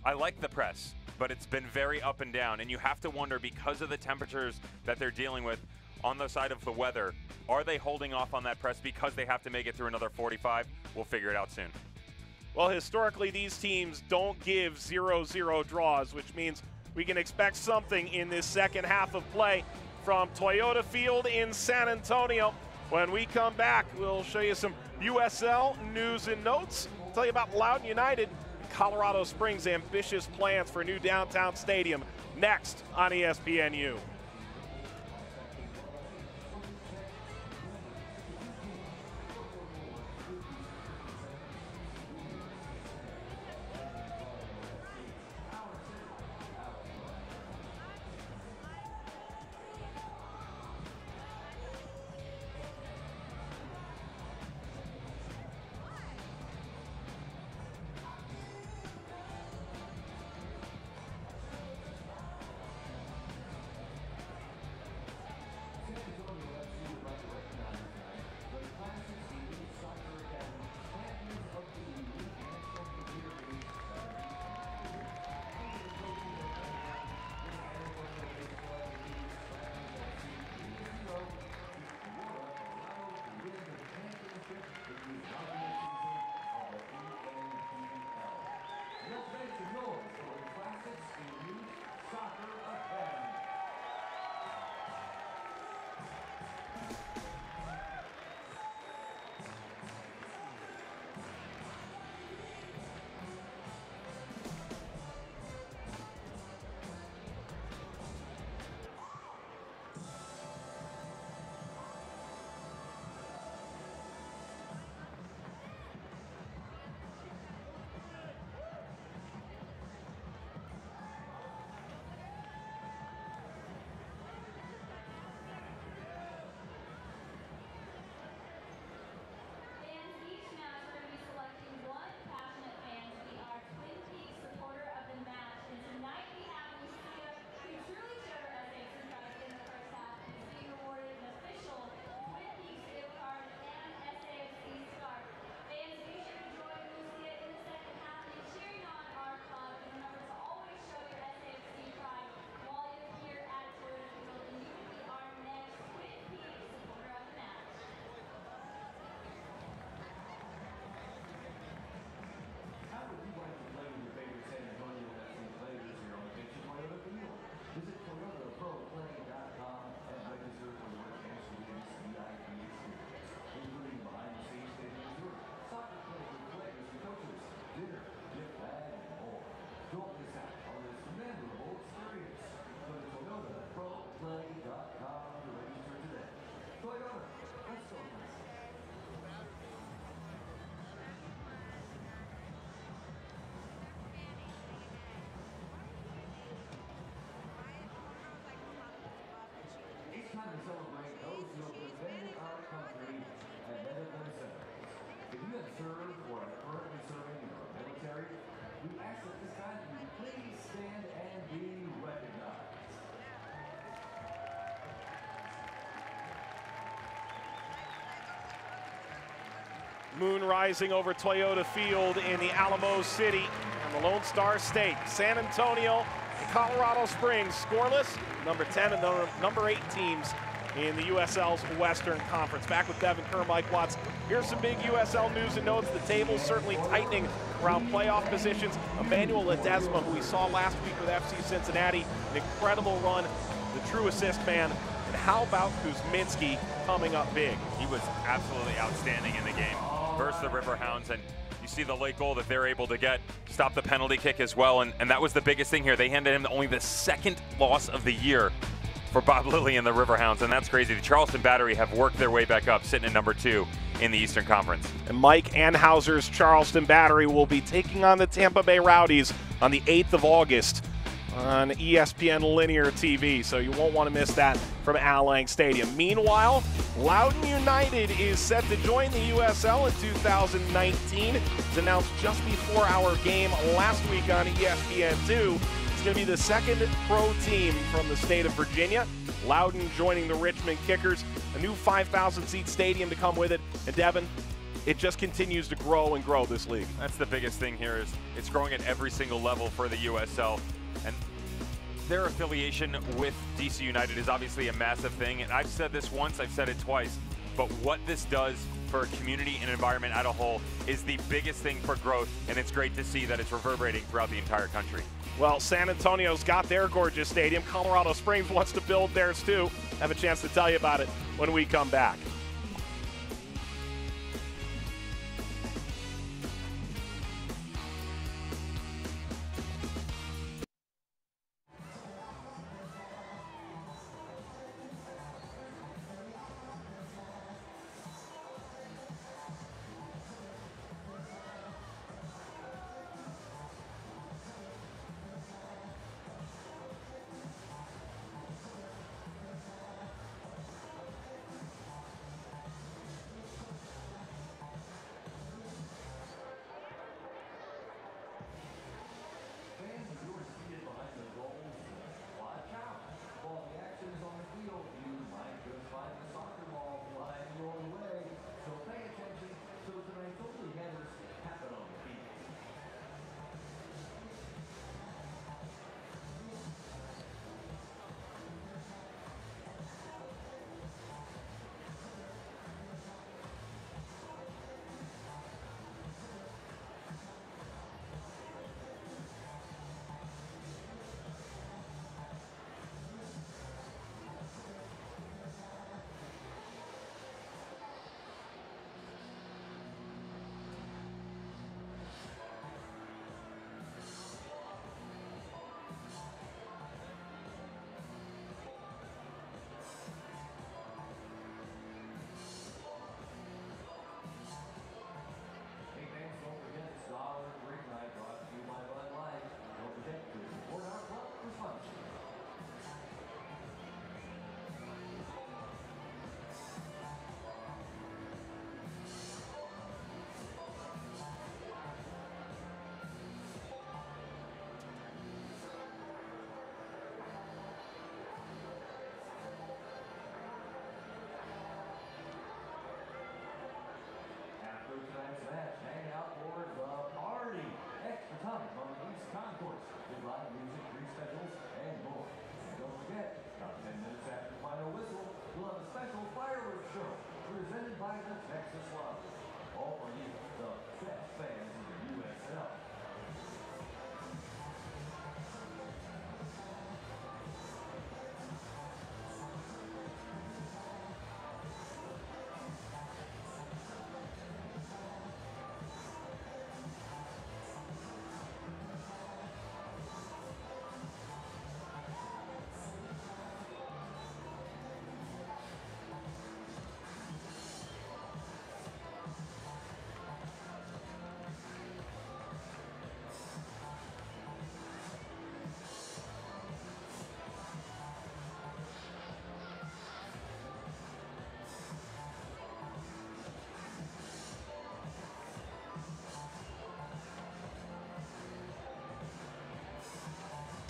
I like the press, but it's been very up and down, and you have to wonder, because of the temperatures that they're dealing with on the side of the weather, are they holding off on that press because they have to make it through another 45? We'll figure it out soon. Well, historically, these teams don't give 0-0 draws, which means we can expect something in this second half of play from Toyota Field in San Antonio. When we come back, we'll show you some USL news and notes, tell you about Loudoun United, Colorado Springs' ambitious plans for a new downtown stadium, next on ESPNU. celebrate those who have defended our country and netted themselves. If you have served or are currently serving in our military, we ask at this time that you please stand and be recognized. Moon rising over Toyota Field in the Alamo City and the Lone Star State. San Antonio and Colorado Springs scoreless, number 10 and number 8 teams in the USL's Western Conference. Back with Devin Kerr, Mike Watts. Here's some big USL news and notes. The table's certainly tightening around playoff positions. Emmanuel Ledesma, who we saw last week with FC Cincinnati, an incredible run, the true assist man. And how about Kuzminski coming up big? He was absolutely outstanding in the game versus the Riverhounds, and you see the late goal that they're able to get, stop the penalty kick as well, and that was the biggest thing here. They handed him only the second loss of the year for Bob Lilly and the Riverhounds, and that's crazy. The Charleston Battery have worked their way back up, sitting at number 2 in the Eastern Conference. And Mike Anhauser's Charleston Battery will be taking on the Tampa Bay Rowdies on the 8th of August on ESPN Linear TV, so you won't want to miss that from Al Lang Stadium. Meanwhile, Loudoun United is set to join the USL in 2019. It was announced just before our game last week on ESPN2. It's going to be the second pro team from the state of Virginia. Loudoun joining the Richmond Kickers, a new 5,000-seat stadium to come with it. And Devin, it just continues to grow and grow, this league. That's the biggest thing here, is it's growing at every single level for the USL. And their affiliation with DC United is obviously a massive thing. And I've said this once, I've said it twice, but what this does for a community and environment as a whole is the biggest thing for growth, and it's great to see that it's reverberating throughout the entire country. Well, San Antonio's got their gorgeous stadium. Colorado Springs wants to build theirs too. Have a chance to tell you about it when we come back.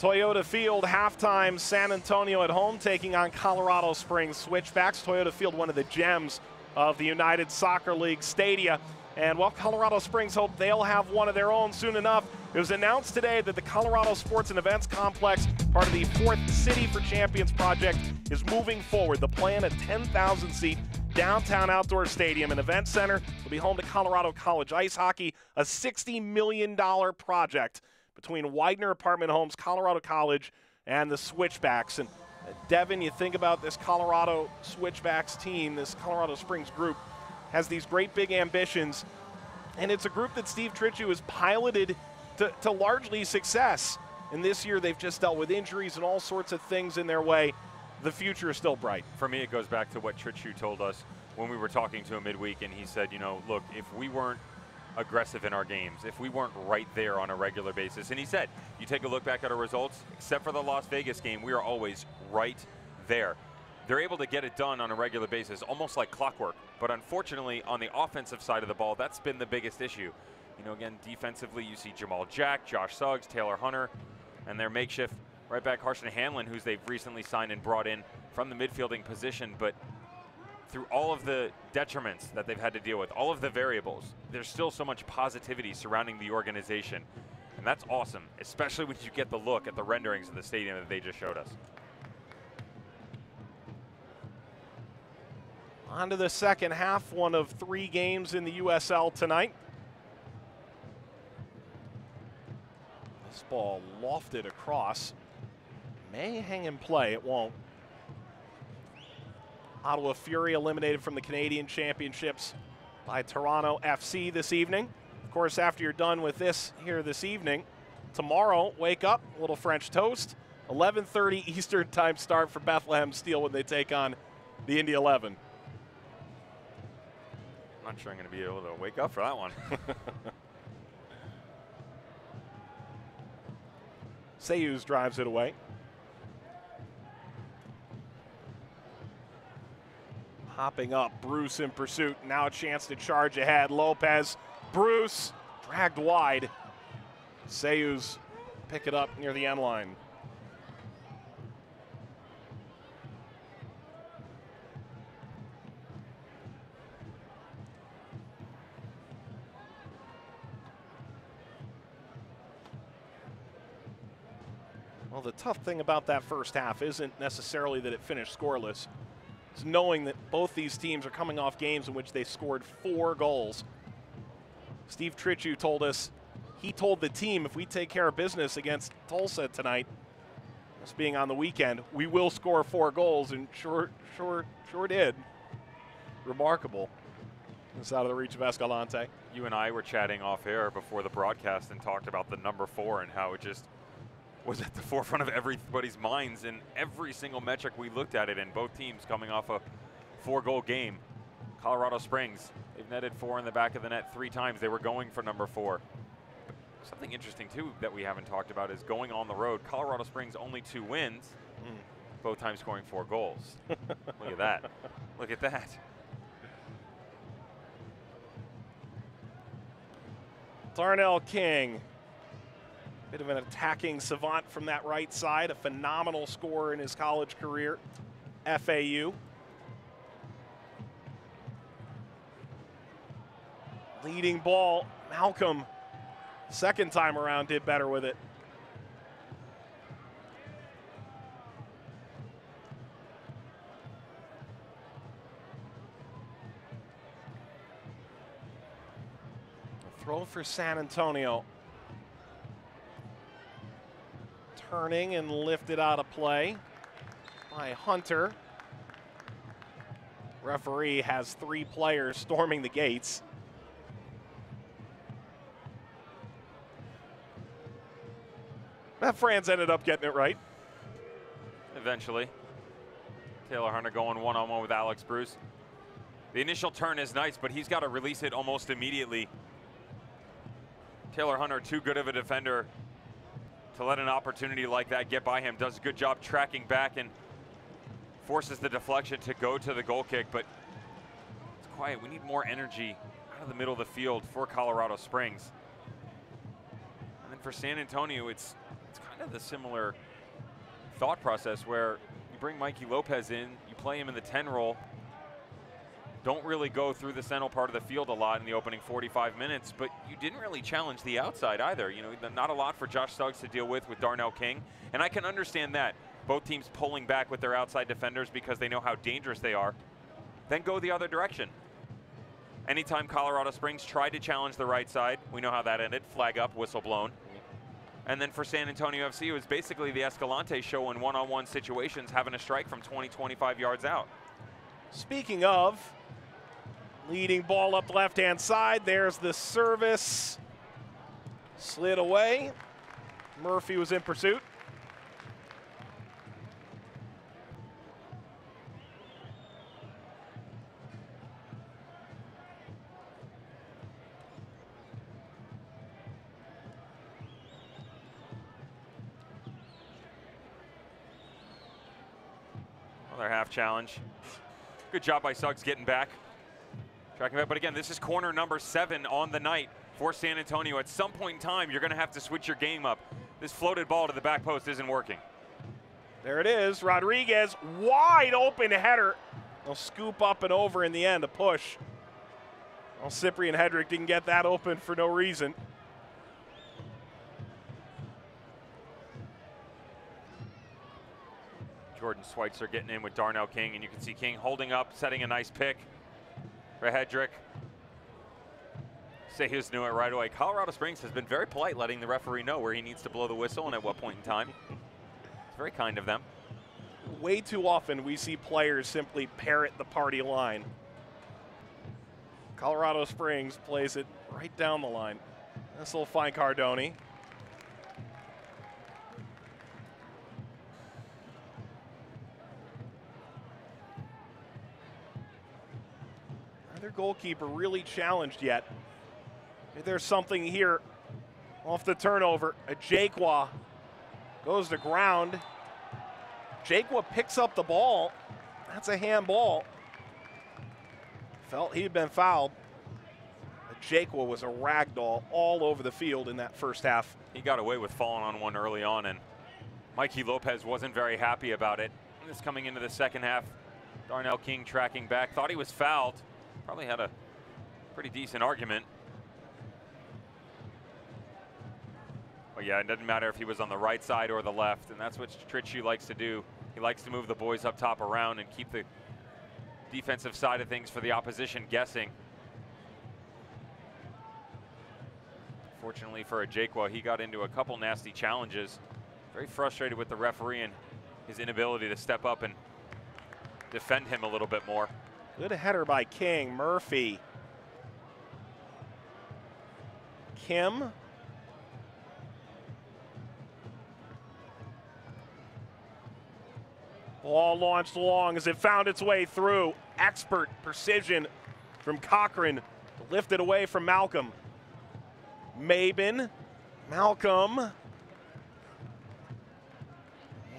Toyota Field, halftime, San Antonio at home taking on Colorado Springs Switchbacks. Toyota Field, one of the gems of the United Soccer League stadia. And while Colorado Springs hope they'll have one of their own soon enough, it was announced today that the Colorado Sports and Events Complex, part of the 4th City for Champions project, is moving forward. The plan, a 10,000-seat downtown outdoor stadium and event center, will be home to Colorado College Ice Hockey, a $60 million project between Widener Apartment Homes, Colorado College, and the Switchbacks. And Devin, you think about this Colorado Switchbacks team, this Colorado Springs group, has these great big ambitions, and it's a group that Steve Tritchu has piloted to largely success. And this year they've just dealt with injuries and all sorts of things in their way. The future is still bright. For me, it goes back to what Tritchu told us when we were talking to him midweek, and he said, you know, look, if we weren't aggressive in our games, if we weren't right there on a regular basis, and he said, you take a look back at our results, except for the Las Vegas game, we are always right there. They're able to get it done on a regular basis, almost like clockwork. But unfortunately, on the offensive side of the ball, that's been the biggest issue. You know, again, defensively, you see Jamal Jack, Josh Suggs, Taylor Hunter, and their makeshift right back Harshan Hanlon, who's they've recently signed and brought in from the midfielding position. But through all of the detriments that they've had to deal with, all of the variables, there's still so much positivity surrounding the organization. And that's awesome, especially when you get the look at the renderings of the stadium that they just showed us. On to the second half, one of 3 games in the USL tonight. This ball lofted across. May hang in play, it won't. Ottawa Fury eliminated from the Canadian Championships by Toronto FC this evening. Of course, after you're done with this here this evening, tomorrow, wake up, a little French toast, 11:30 Eastern time start for Bethlehem Steel when they take on the Indy 11. I'm not sure I'm going to be able to wake up for that one. Sayus drives it away. Hopping up, Bruce in pursuit. Now a chance to charge ahead. Lopez, Bruce, dragged wide. Sayus pick it up near the end line. Well, the tough thing about that first half isn't necessarily that it finished scoreless. It's knowing that both these teams are coming off games in which they scored 4 goals. Steve Tritchu told us, he told the team, if we take care of business against Tulsa tonight, this being on the weekend, we will score 4 goals, and sure did. Remarkable. It's out of the reach of Escalante. You and I were chatting off air before the broadcast and talked about the number 4 and how it just was at the forefront of everybody's minds in every single metric we looked at it in. Both teams coming off a 4-goal game. Colorado Springs, they've netted 4 in the back of the net 3 times. They were going for number 4. But something interesting too that we haven't talked about is going on the road. Colorado Springs only 2 wins, both times scoring 4 goals. Look at that. Look at that. Darnell King. Bit of an attacking savant from that right side, a phenomenal scorer in his college career, FAU. Leading ball, Malcolm, second time around, did better with it. A throw for San Antonio. Turning and lifted out of play by Hunter. Referee has 3 players storming the gates. That Franz ended up getting it right. Eventually. Taylor Hunter going one-on-one with Alex Bruce. The initial turn is nice, but he's got to release it almost immediately. Taylor Hunter, too good of a defender to let an opportunity like that get by him. Does a good job tracking back and forces the deflection to go to the goal kick, but it's quiet. We need more energy out of the middle of the field for Colorado Springs. And then for San Antonio, it's kind of the similar thought process where you bring Mikey Lopez in, you play him in the 10 role, don't really go through the central part of the field a lot in the opening 45 minutes, but you didn't really challenge the outside either. You know, not a lot for Josh Suggs to deal with Darnell King, and I can understand that. Both teams pulling back with their outside defenders because they know how dangerous they are. Then go the other direction. Anytime Colorado Springs tried to challenge the right side, we know how that ended. Flag up, whistle blown. And then for San Antonio FC, it was basically the Escalante show in one-on-one situations, having a strike from 20, 25 yards out. Speaking of, leading ball up the left-hand side, there's the service. Slid away. Murphy was in pursuit. Another half challenge. Good job by Suggs getting back. Tracking back, but again, this is corner number 7 on the night for San Antonio. At some point in time, you're gonna have to switch your game up. This floated ball to the back post isn't working. There it is, Rodriguez, wide open header. They'll scoop up and over in the end, a push. Well, Cyprian Hedrick didn't get that open for no reason. Jordan Schweitzer getting in with Darnell King, and you can see King holding up, setting a nice pick for Hedrick. Sehus knew it right away. Colorado Springs has been very polite, letting the referee know where he needs to blow the whistle and at what point in time. It's very kind of them. Way too often we see players simply parrot the party line. Colorado Springs plays it right down the line. This will find Cardoni. Their goalkeeper really challenged yet. Maybe there's something here off the turnover. A Jaquwa goes to ground. Jaquwa picks up the ball. That's a handball. Felt he'd been fouled. But Jaquwa was a ragdoll all over the field in that first half. He got away with falling on one early on, and Mikey Lopez wasn't very happy about it. Just coming into the second half, Darnell King tracking back, thought he was fouled. Probably had a pretty decent argument. But yeah, it doesn't matter if he was on the right side or the left, and that's what Tritchu likes to do. He likes to move the boys up top around and keep the defensive side of things for the opposition guessing. Fortunately for Jaquwa, he got into a couple nasty challenges. Very frustrated with the referee and his inability to step up and defend him a little bit more. Good header by King. Murphy. Kim. Ball launched long as it found its way through. Expert precision from Cochran. Lifted away from Malcolm. Mabin. Malcolm.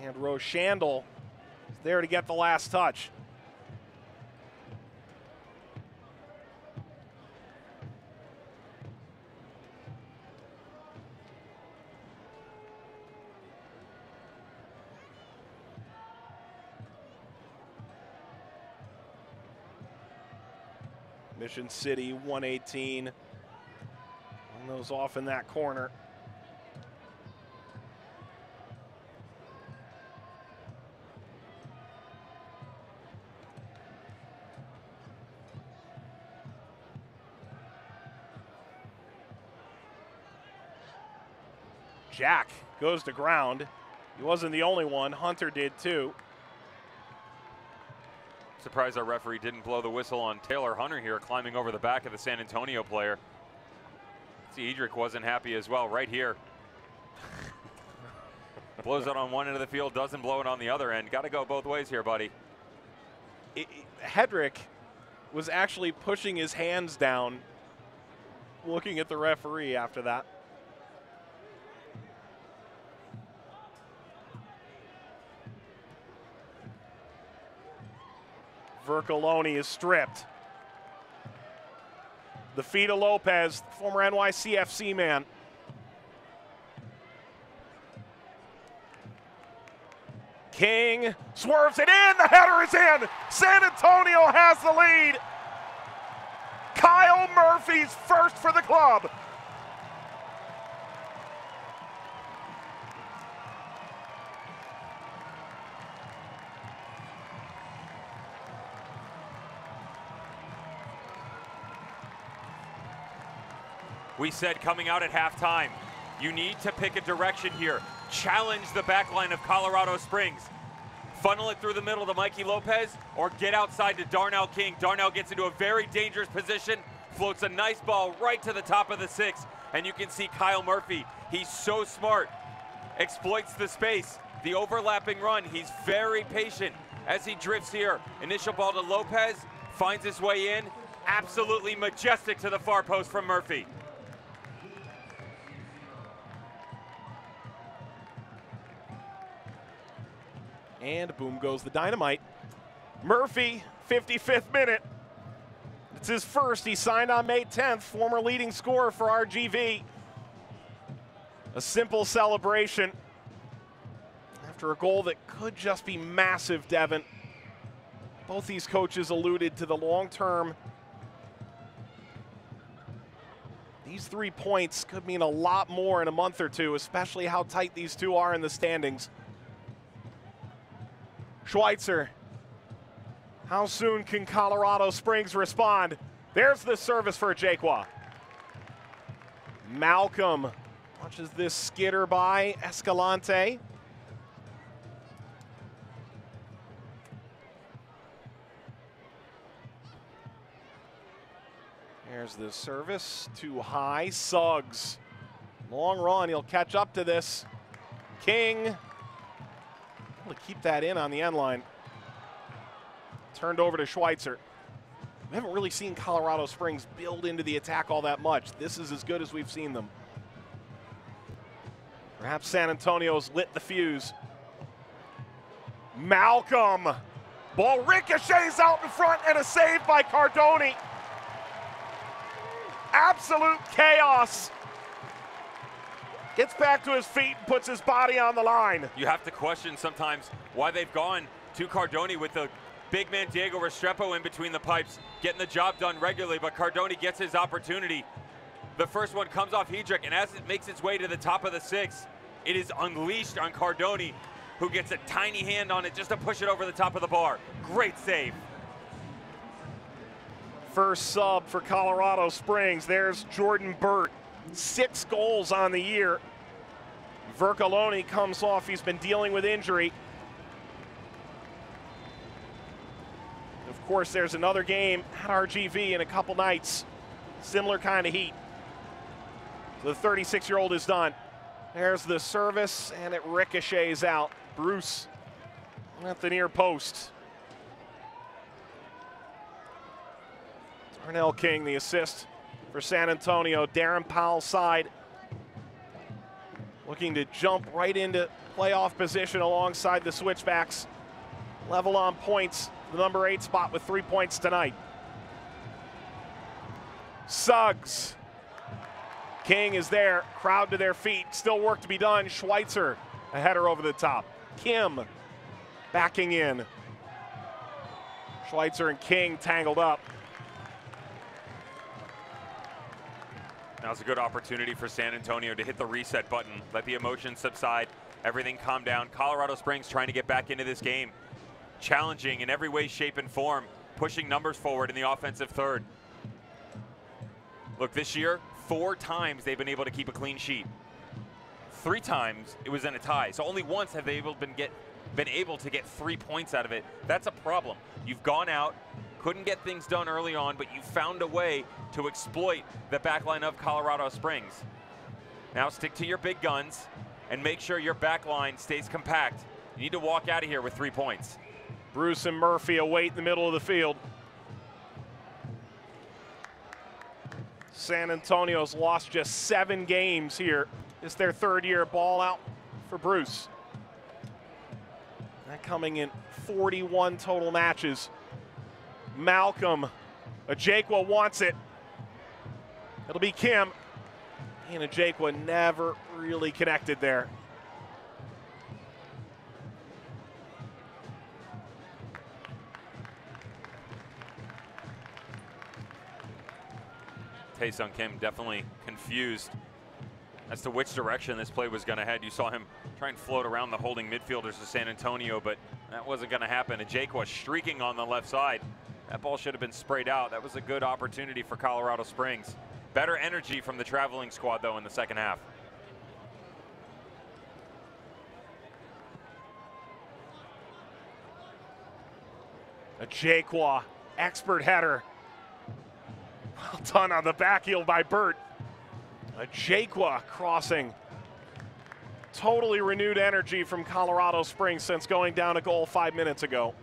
And Rochandel is there to get the last touch. Mission City 118. One those off in that corner. Jack goes to ground. He wasn't the only one. Hunter did too. Surprised our referee didn't blow the whistle on Taylor Hunter here, climbing over the back of the San Antonio player. See, Edric wasn't happy as well right here. Blows it on one end of the field, doesn't blow it on the other end. Got to go both ways here, buddy. Hedrick was actually pushing his hands down, looking at the referee after that. Vercoloni is stripped. The feet of Lopez, former NYCFC man. King swerves it in. The header is in. San Antonio has the lead. Kyle Murphy's first for the club. We said coming out at halftime, you need to pick a direction here. Challenge the back line of Colorado Springs. Funnel it through the middle to Mikey Lopez or get outside to Darnell King. Darnell gets into a very dangerous position, floats a nice ball right to the top of the 6, and you can see Kyle Murphy. He's so smart, exploits the space, the overlapping run. He's very patient as he drifts here. Initial ball to Lopez, finds his way in. Absolutely majestic to the far post from Murphy. And boom goes the dynamite. Murphy, 55th minute. It's his first. He signed on May 10th, former leading scorer for RGV. A simple celebration after a goal that could just be massive, Devin. Both these coaches alluded to the long term. These 3 points could mean a lot more in a month or two, especially how tight these two are in the standings. Schweitzer, how soon can Colorado Springs respond? There's the service for Jaquan. Malcolm watches this skitter by Escalante. There's the service, too high. Suggs, long run, he'll catch up to this. King, able to keep that in on the end line. Turned over to Schweitzer. We haven't really seen Colorado Springs build into the attack all that much. This is as good as we've seen them. Perhaps San Antonio's lit the fuse. Malcolm. Ball ricochets out in front and a save by Cardoni. Absolute chaos. Gets back to his feet and puts his body on the line. You have to question sometimes why they've gone to Cardoni with the big man Diego Restrepo in between the pipes, getting the job done regularly, but Cardoni gets his opportunity. The first one comes off Hedrick, and as it makes its way to the top of the 6, it is unleashed on Cardoni, who gets a tiny hand on it just to push it over the top of the bar. Great save. First sub for Colorado Springs. There's Jordan Burt. 6 goals on the year. Vercoloni comes off. He's been dealing with injury. Of course, there's another game at RGV in a couple nights. Similar kind of heat. So the 36-year-old is done. There's the service, and it ricochets out. Bruce at the near post. Darnell King, the assist for San Antonio. Darren Powell's side looking to jump right into playoff position alongside the Switchbacks. Level on points, the number 8 spot with 3 points tonight. Suggs. King is there, crowd to their feet. Still work to be done. Schweitzer, a header over the top. Kim backing in. Schweitzer and King tangled up. Now's a good opportunity for San Antonio to hit the reset button, let the emotions subside, everything calm down. Colorado Springs trying to get back into this game. Challenging in every way, shape, and form, pushing numbers forward in the offensive third. Look, this year, 4 times they've been able to keep a clean sheet. 3 times it was in a tie. So only once have they been able to get 3 points out of it. That's a problem. You've gone out, couldn't get things done early on, but you found a way to exploit the backline of Colorado Springs. Now stick to your big guns and make sure your backline stays compact. You need to walk out of here with 3 points. Bruce and Murphy await in the middle of the field. San Antonio's lost just 7 games here. It's their 3rd year. Ball out for Bruce. That coming in 41 total matches. Malcolm, Ajakwa wants it. It'll be Kim. And Ajakwa never really connected there. Tae-Sung Kim definitely confused as to which direction this play was going to head. You saw him try and float around the holding midfielders of San Antonio, but that wasn't going to happen. And Jake was streaking on the left side. That ball should have been sprayed out. That was a good opportunity for Colorado Springs. Better energy from the traveling squad, though, in the second half. A Jaquaw, expert header. Well done on the back heel by Burt. A Jaquaw crossing. Totally renewed energy from Colorado Springs since going down a goal 5 minutes ago.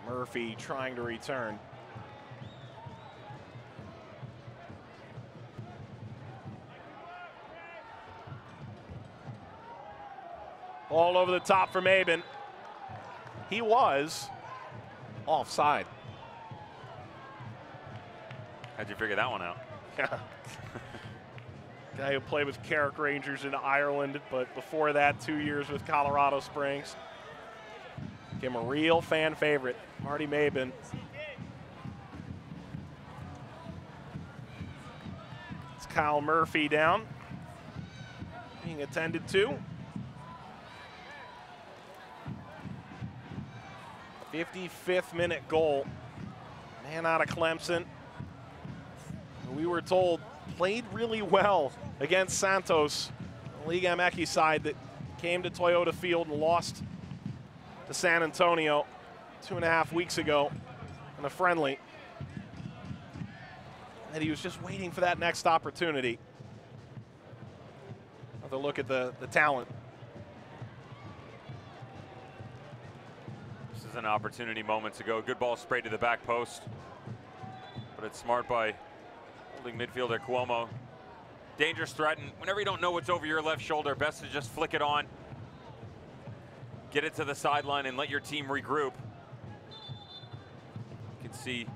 Murphy trying to return. All over the top from Aben. He was offside. How'd you figure that one out? Yeah. Guy who played with Carrick Rangers in Ireland, but before that, 2 years with Colorado Springs. Became a real fan favorite, Marty Mabin. It's Kyle Murphy down, being attended to. 55th minute goal. Man out of Clemson. We were told played really well against Santos, the Liga MX side that came to Toyota Field and lost to San Antonio 2.5 weeks ago in a friendly. And he was just waiting for that next opportunity. Another look at the talent. This is an opportunity moments ago. Good ball sprayed to the back post. But it's smart by holding midfielder Cuomo. Dangerous threat, and whenever you don't know what's over your left shoulder, best to just flick it on. Get it to the sideline and let your team regroup. You can see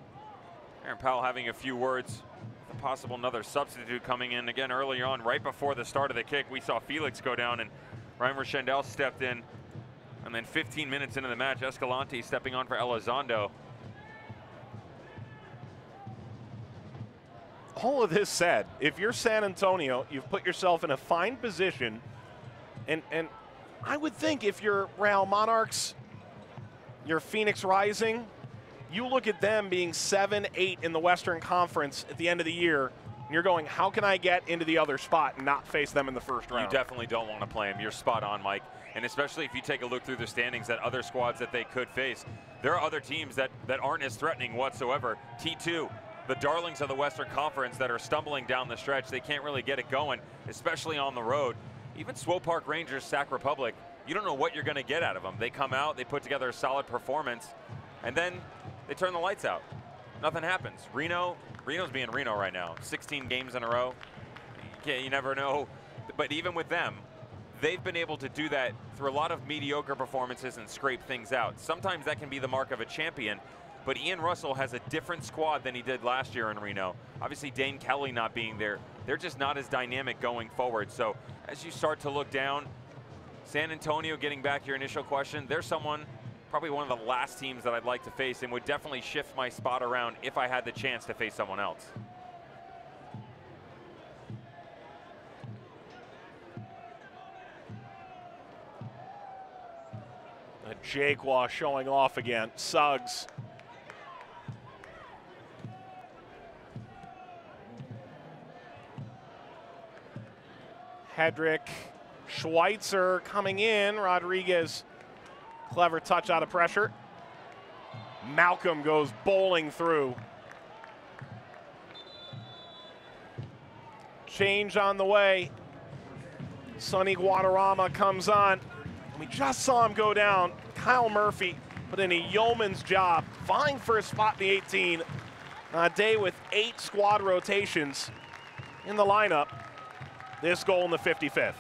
Aaron Powell having a few words. A possible another substitute coming in again early on, right before the start of the kick. We saw Felix go down and Reimer Schendel stepped in. And then 15 minutes into the match, Escalante stepping on for Elizondo. All of this said, if you're San Antonio, you've put yourself in a fine position. And I would think if you're Real Monarchs, you're Phoenix Rising, you look at them being 7-8 in the Western Conference at the end of the year, and you're going, how can I get into the other spot and not face them in the first round? You definitely don't want to play them. You're spot on, Mike. And especially if you take a look through the standings at other squads that they could face. There are other teams that aren't as threatening whatsoever. T2, the darlings of the Western Conference that are stumbling down the stretch. They can't really get it going, especially on the road. Even Swope Park Rangers, Sac Republic, you don't know what you're going to get out of them. They come out, they put together a solid performance, and then they turn the lights out. Nothing happens. Reno's being Reno right now. 16 games in a row. You never know. But even with them, they've been able to do that through a lot of mediocre performances and scrape things out. Sometimes that can be the mark of a champion, but Ian Russell has a different squad than he did last year in Reno. Obviously, Dane Kelly not being there, they're just not as dynamic going forward. So as you start to look down, San Antonio, getting back to your initial question, they're someone, probably one of the last teams that I'd like to face and would definitely shift my spot around if I had the chance to face someone else. Jaquaw showing off again. Suggs. Hedrick. Schweitzer coming in. Rodriguez, clever touch out of pressure. Malcolm goes bowling through. Change on the way. Sonny Guadarrama comes on. We just saw him go down. Kyle Murphy put in a yeoman's job, vying for a spot in the 18. On a day with 8 squad rotations in the lineup. This goal in the 55th.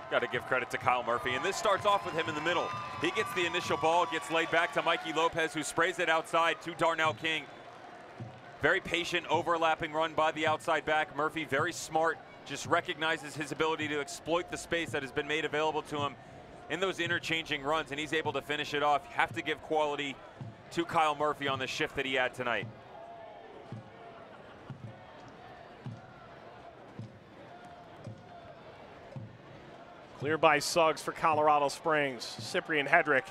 Got to give credit to Kyle Murphy, and this starts off with him in the middle. He gets the initial ball, gets laid back to Mikey Lopez, who sprays it outside to Darnell King. Very patient overlapping run by the outside back. Murphy very smart, just recognizes his ability to exploit the space that has been made available to him in those interchanging runs, and he's able to finish it off. You have to give quality to Kyle Murphy on the shift that he had tonight. Clear by Suggs for Colorado Springs. Cyprian Hedrick,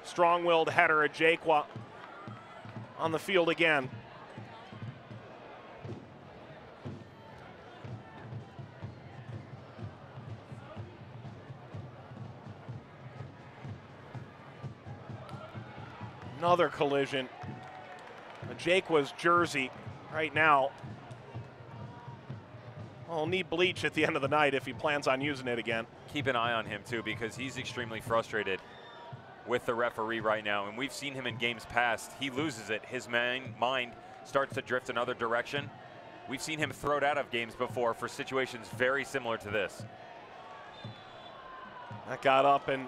strong-willed header. Ajekwa on the field again. Another collision. Ajekwa's jersey right now. Well, he'll need bleach at the end of the night if he plans on using it again. Keep an eye on him too, because he's extremely frustrated with the referee right now, and we've seen him in games past. He loses it. His mind starts to drift another direction. We've seen him thrown out of games before for situations very similar to this. That got up and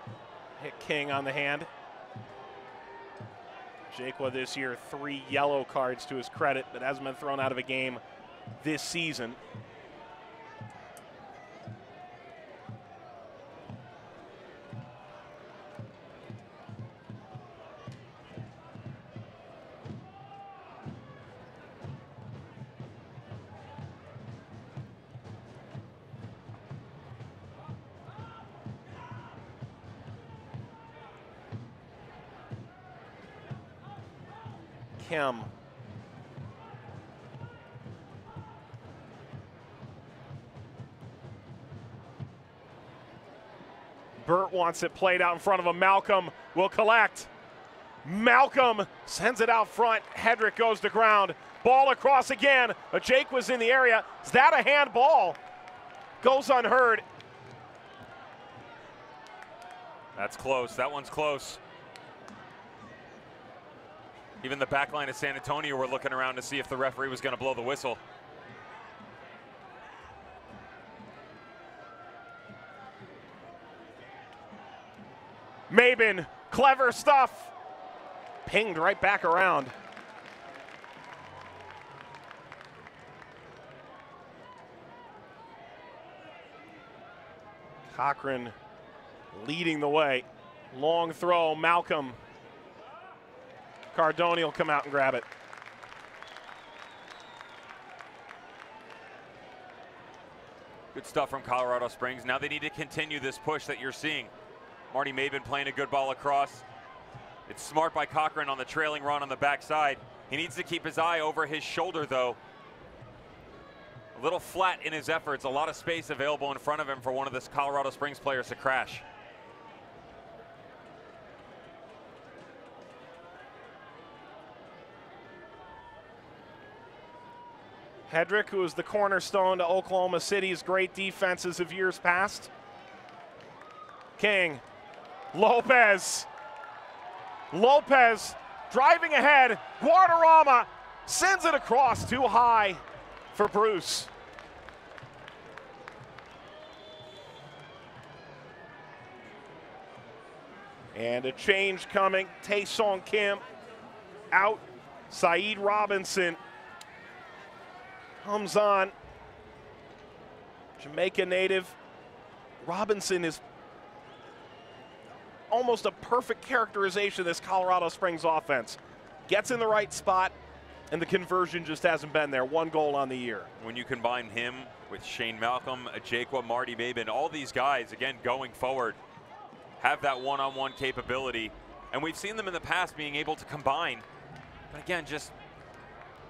hit King on the hand. Ajekwa this year, 3 yellow cards to his credit, but hasn't been thrown out of a game this season. Kim. Burt wants it played out in front of him. Malcolm will collect. Malcolm sends it out front. Hedrick goes to ground. Ball across again. Jake was in the area. Is that a handball? Goes unheard. That's close. That one's close. Even the back line of San Antonio were looking around to see if the referee was going to blow the whistle. Mabin, clever stuff. Pinged right back around. Cochran leading the way. Long throw, Malcolm. Cardoni will come out and grab it. Good stuff from Colorado Springs. Now they need to continue this push that you're seeing. Marty Mabin playing a good ball across. It's smart by Cochran on the trailing run on the backside. He needs to keep his eye over his shoulder, though. A little flat in his efforts. A lot of space available in front of him for one of this Colorado Springs players to crash. Hedrick, who is the cornerstone to Oklahoma City's great defenses of years past. King. Lopez. Lopez driving ahead. Guadarrama sends it across too high for Bruce. And a change coming. Tae-Song Kim out. Saeed Robinson comes on. Jamaica native. Robinson is almost a perfect characterization of this Colorado Springs offense. Gets in the right spot, and the conversion just hasn't been there. 1 goal on the year. When you combine him with Shane Malcolm, Ajekwa, Marty Mabin, all these guys, again, going forward, have that one-on-one capability. And we've seen them in the past being able to combine. But again, just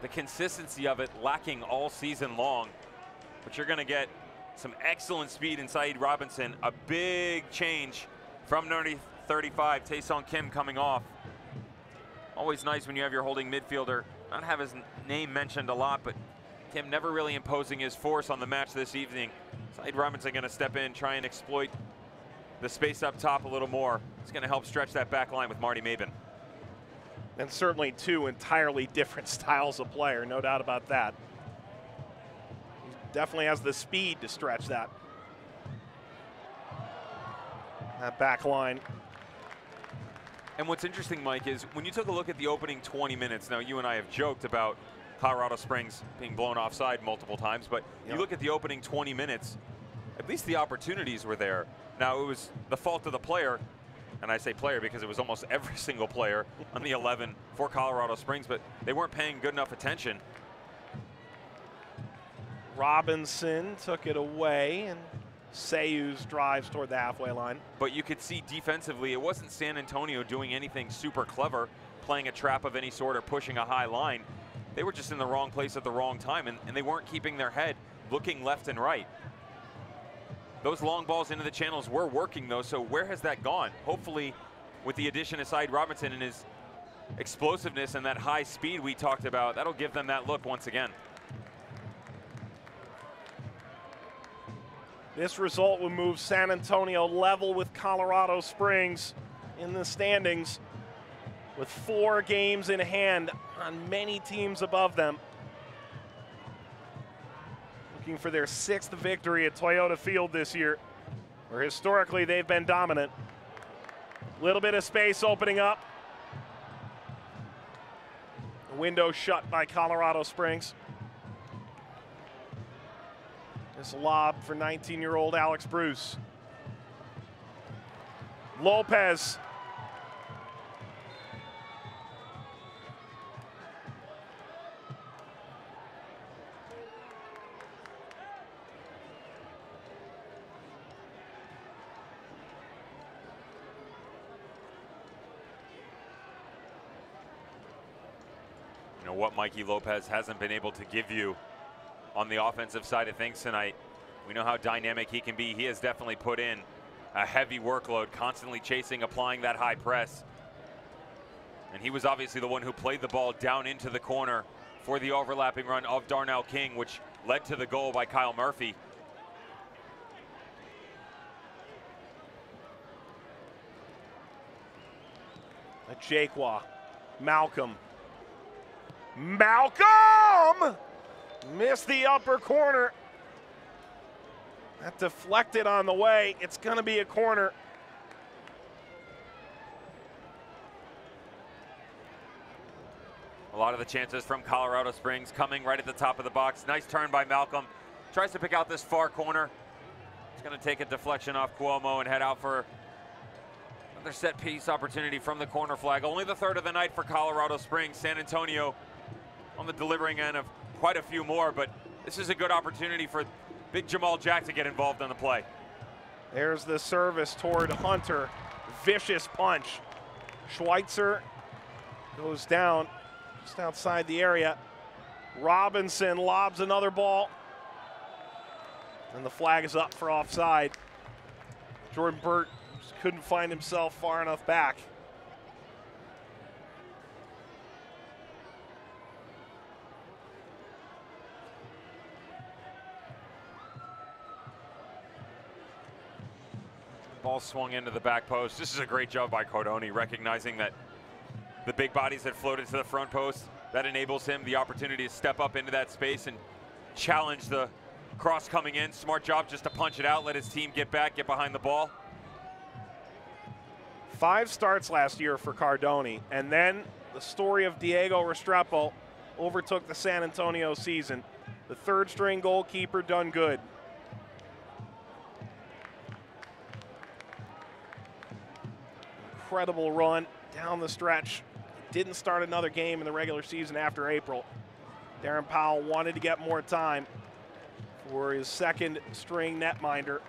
the consistency of it lacking all season long. But you're going to get some excellent speed in Saeed Robinson. A big change from number 35, Tae-Song Kim coming off. Always nice when you have your holding midfielder not have his name mentioned a lot, but Kim never really imposing his force on the match this evening. Saeed Robinson going to step in, try and exploit the space up top a little more. It's going to help stretch that back line with Marty Mabin. And certainly 2 entirely different styles of player, no doubt about that. He definitely has the speed to stretch that. That back line. And what's interesting, Mike, is when you took a look at the opening 20 minutes, now you and I have joked about Colorado Springs being blown offside multiple times, but you look at the opening 20 minutes, at least the opportunities were there. Now, it was the fault of the player, and I say player because it was almost every single player on the 11 for Colorado Springs, but they weren't paying good enough attention. Robinson took it away, and Sayus drives toward the halfway line. But you could see defensively, it wasn't San Antonio doing anything super clever, playing a trap of any sort or pushing a high line. They were just in the wrong place at the wrong time, and they weren't keeping their head looking left and right. Those long balls into the channels were working, though, so where has that gone? Hopefully, with the addition of Saeed Robinson and his explosiveness and that high speed we talked about, that'll give them that look once again. This result will move San Antonio level with Colorado Springs in the standings, with 4 games in hand on many teams above them. Looking for their 6th victory at Toyota Field this year, where historically they've been dominant. Little bit of space opening up. The window shut by Colorado Springs. This lob for 19-year-old Alex Bruce. Lopez. You know what Mikey Lopez hasn't been able to give you on the offensive side of things tonight. We know how dynamic he can be. He has definitely put in a heavy workload, constantly chasing, applying that high press. And he was obviously the one who played the ball down into the corner for the overlapping run of Darnell King, which led to the goal by Kyle Murphy. Jaquan. Malcolm. Malcolm! Missed the upper corner. That deflected on the way. It's going to be a corner. A lot of the chances from Colorado Springs coming right at the top of the box. Nice turn by Malcolm. Tries to pick out this far corner. He's going to take a deflection off Cuomo and head out for another set piece opportunity from the corner flag. Only the 3rd of the night for Colorado Springs. San Antonio on the delivering end of quite a few more, but this is a good opportunity for big Jamal Jack to get involved on the play. There's the service toward Hunter. Vicious punch. Schweitzer goes down just outside the area. Robinson lobs another ball. And the flag is up for offside. Jordan Burt just couldn't find himself far enough back. Ball swung into the back post. This is a great job by Cardoni, recognizing that the big bodies had floated to the front post. That enables him the opportunity to step up into that space and challenge the cross coming in. Smart job just to punch it out, let his team get back, get behind the ball. 5 starts last year for Cardoni, and then the story of Diego Restrepo overtook the San Antonio season. The 3rd string goalkeeper done good. Incredible run down the stretch. Didn't start another game in the regular season after April. Darren Powell wanted to get more time for his 2nd string netminder,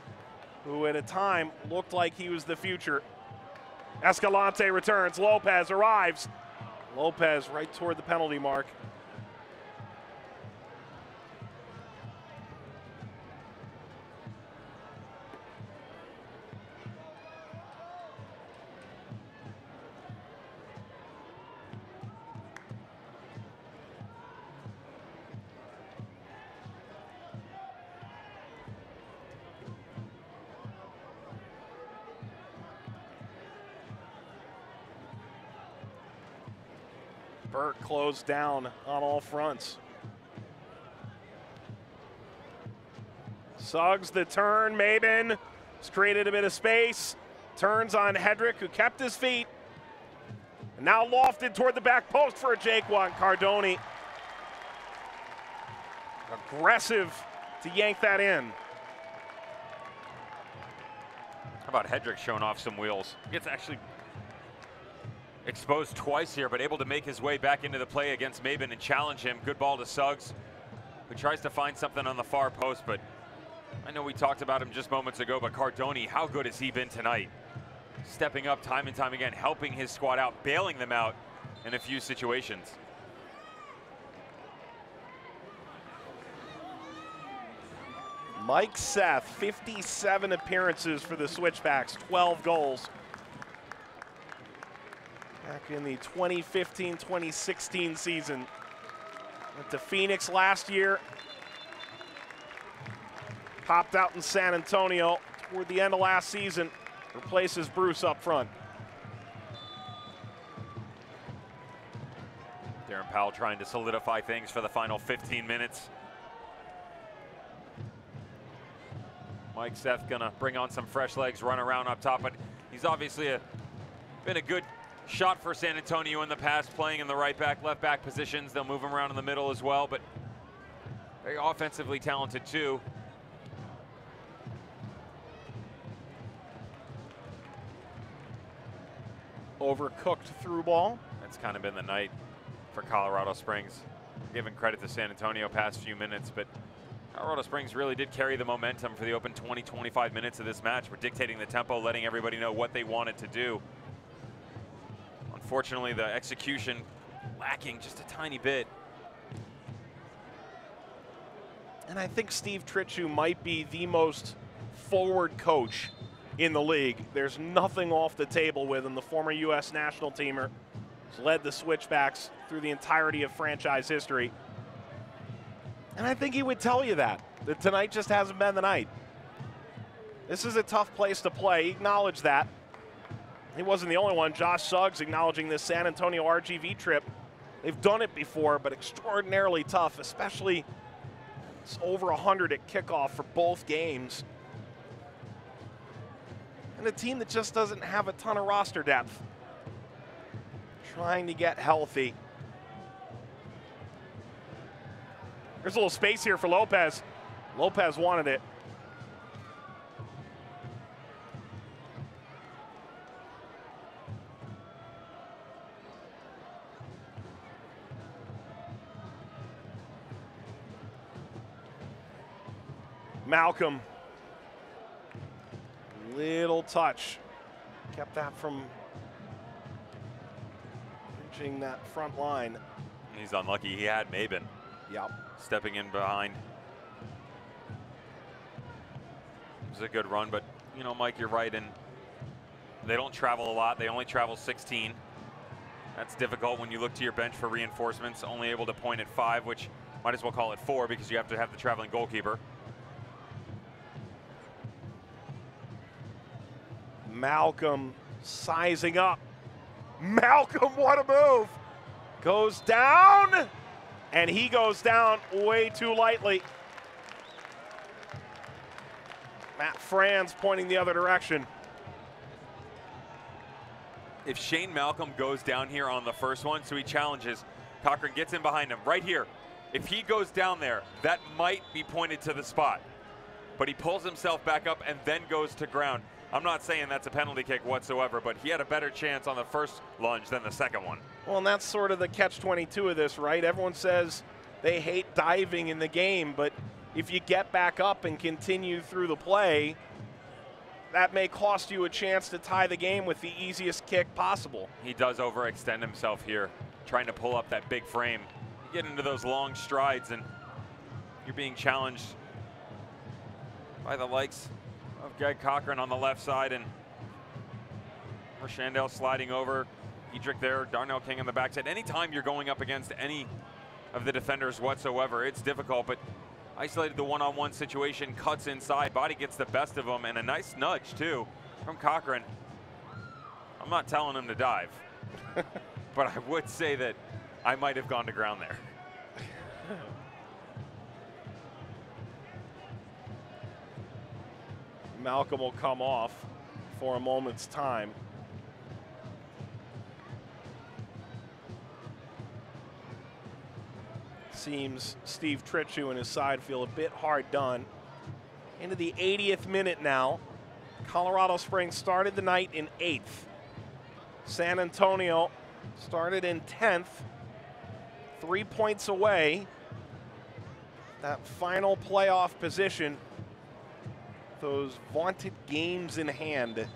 who at a time looked like he was the future. Escalante returns. Lopez arrives. Lopez right toward the penalty mark. Burt closed down on all fronts. Suggs the turn. Maben has created a bit of space. Turns on Hedrick, who kept his feet. And now lofted toward the back post for a Jaquan. Cardoni Aggressive to yank that in. How about Hedrick showing off some wheels? Gets actually exposed twice here, but able to make his way back into the play against Maben and challenge him. Good ball to Suggs, who tries to find something on the far post, but I know we talked about him just moments ago, but Cardoni, how good has he been tonight? Stepping up time and time again, helping his squad out, bailing them out in a few situations. Mike Seth, 57 appearances for the Switchbacks, 12 goals. Back in the 2015-2016 season. Went to Phoenix last year. Popped out in San Antonio toward the end of last season. Replaces Bruce up front. Darren Powell trying to solidify things for the final 15 minutes. Mike Seth gonna bring on some fresh legs, run around up top, but he's obviously been a good shot for San Antonio in the past, playing in the right back, left back positions. They'll move him around in the middle as well, but very offensively talented too. Overcooked through ball. That's kind of been the night for Colorado Springs. Giving credit to San Antonio past few minutes, but Colorado Springs really did carry the momentum for the open 20-25 minutes of this match. We're dictating the tempo, letting everybody know what they wanted to do. Unfortunately, the execution lacking just a tiny bit. And I think Steve Tritchu might be the most forward coach in the league. There's nothing off the table with him. The former U.S. national teamer has led the Switchbacks through the entirety of franchise history. And I think he would tell you that tonight just hasn't been the night. This is a tough place to play. He acknowledged that. He wasn't the only one. Josh Suggs acknowledging this San Antonio RGV trip. They've done it before, but extraordinarily tough, especially it's over 100 at kickoff for both games. And a team that just doesn't have a ton of roster depth. Trying to get healthy. There's a little space here for Lopez. Lopez wanted it. Malcolm. Little touch. Kept that from reaching that front line. He's unlucky. He had Maben. Yep. Stepping in behind. It was a good run, but you know, Mike, you're right, and they don't travel a lot. They only travel 16. That's difficult when you look to your bench for reinforcements, only able to point at 5, which might as well call it 4 because you have to have the traveling goalkeeper. Malcolm sizing up. Malcolm, what a move. Goes down. And he goes down way too lightly. Matt Franz pointing the other direction. If Shane Malcolm goes down here on the first one, so he challenges, Cochran gets in behind him right here. If he goes down there, that might be pointed to the spot. But he pulls himself back up and then goes to ground. I'm not saying that's a penalty kick whatsoever, but he had a better chance on the first lunge than the second one. Well, and that's sort of the catch-22 of this, right? Everyone says they hate diving in the game, but if you get back up and continue through the play, that may cost you a chance to tie the game with the easiest kick possible. He does overextend himself here, trying to pull up that big frame. You get into those long strides, and you're being challenged by the likes of Greg Cochran on the left side, and Rochandale sliding over. Edric there, Darnell King on the backside. Anytime you're going up against any of the defenders whatsoever, it's difficult, but isolated the one-on-one situation, cuts inside, body gets the best of him, and a nice nudge too from Cochran. I'm not telling him to dive, but I would say that I might have gone to ground there. Malcolm will come off for a moment's time. Seems Steve Tritchu and his side feel a bit hard done. Into the 80th minute now. Colorado Springs started the night in 8th. San Antonio started in 10th. 3 points away. That final playoff position. Those vaunted games in hand.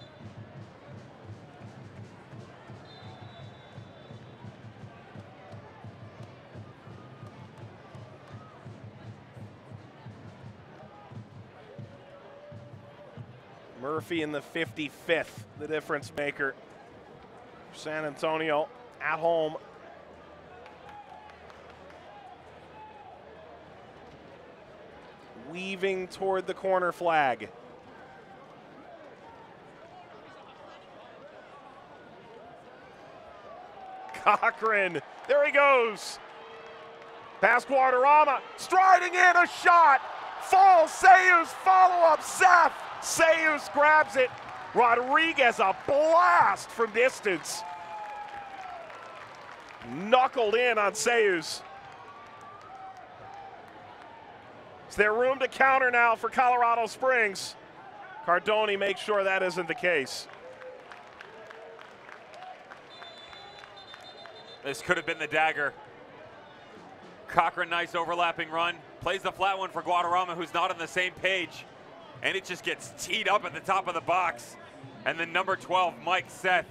Murphy in the 55th, the difference maker. San Antonio at home. Weaving toward the corner flag. Cochran, there he goes. Past Guadarrama, striding in, a shot. Falls, Sayus, follow-up, Seth. Sayus grabs it. Rodriguez, a blast from distance. Knuckled in on Sayus. Is there room to counter now for Colorado Springs? Cardoni makes sure that isn't the case. This could have been the dagger. Cochran, nice overlapping run. Plays the flat one for Guadarrama, who's not on the same page. And it just gets teed up at the top of the box. And then number 12, Mike Seth,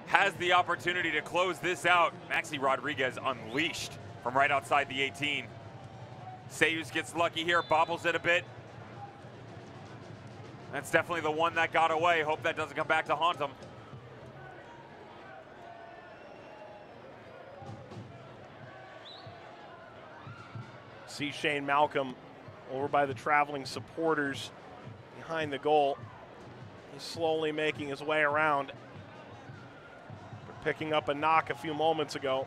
has the opportunity to close this out. Maxi Rodriguez unleashed from right outside the 18. Sayus gets lucky here, bobbles it a bit. That's definitely the one that got away. Hope that doesn't come back to haunt him. See Shane Malcolm over by the traveling supporters behind the goal. He's slowly making his way around. Picking up a knock a few moments ago.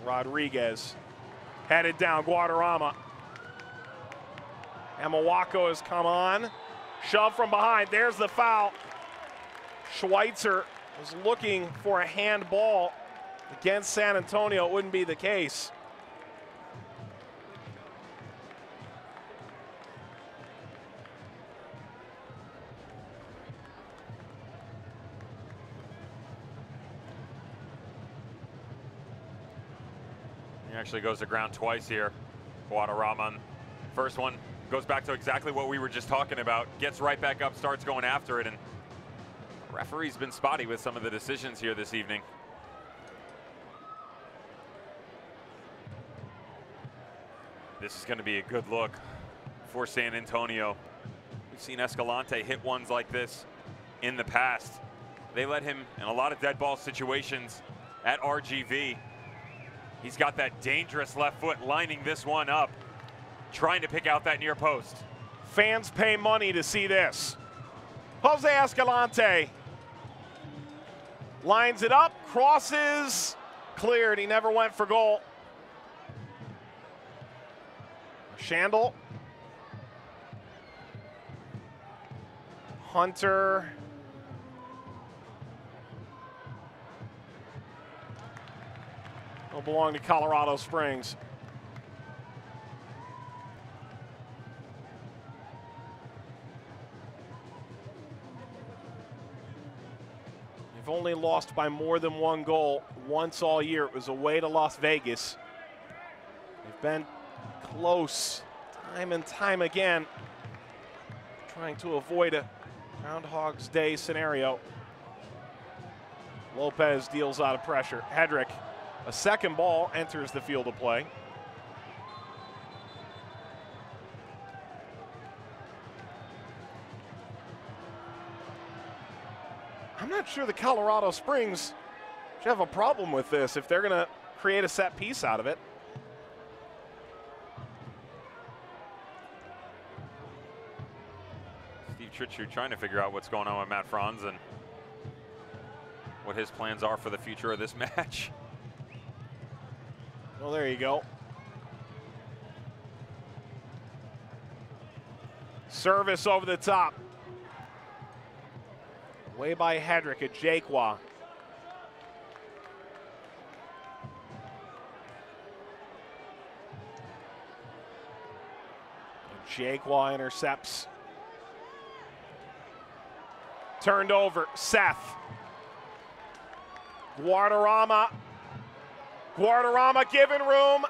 Rodriguez headed down, Guadarrama. Amawako has come on. Shove from behind, there's the foul. Schweitzer was looking for a handball against San Antonio. It wouldn't be the case. He actually goes to ground twice here. Guadarrama. First one goes back to exactly what we were just talking about. Gets right back up, starts going after it, and the referee's been spotty with some of the decisions here this evening. This is going to be a good look for San Antonio. We've seen Escalante hit ones like this in the past. They let him in a lot of dead ball situations at RGV. He's got that dangerous left foot lining this one up, trying to pick out that near post. Fans pay money to see this. Jose Escalante lines it up, crosses, cleared. He never went for goal. Shandel. Hunter. Will belong to Colorado Springs. They've only lost by more than one goal once all year. It was away to Las Vegas. They've been close time and time again, trying to avoid a Groundhog's Day scenario. Lopez deals out of pressure. Hedrick, a second ball, enters the field of play. I'm not sure the Colorado Springs should have a problem with this if they're going to create a set piece out of it. Steve Tritchu trying to figure out what's going on with Matt Franz and what his plans are for the future of this match. Well, there you go. Service over the top. Way by Hedrick at Jaquan. Jaguar intercepts. Turned over, Seth. Guardarama given room.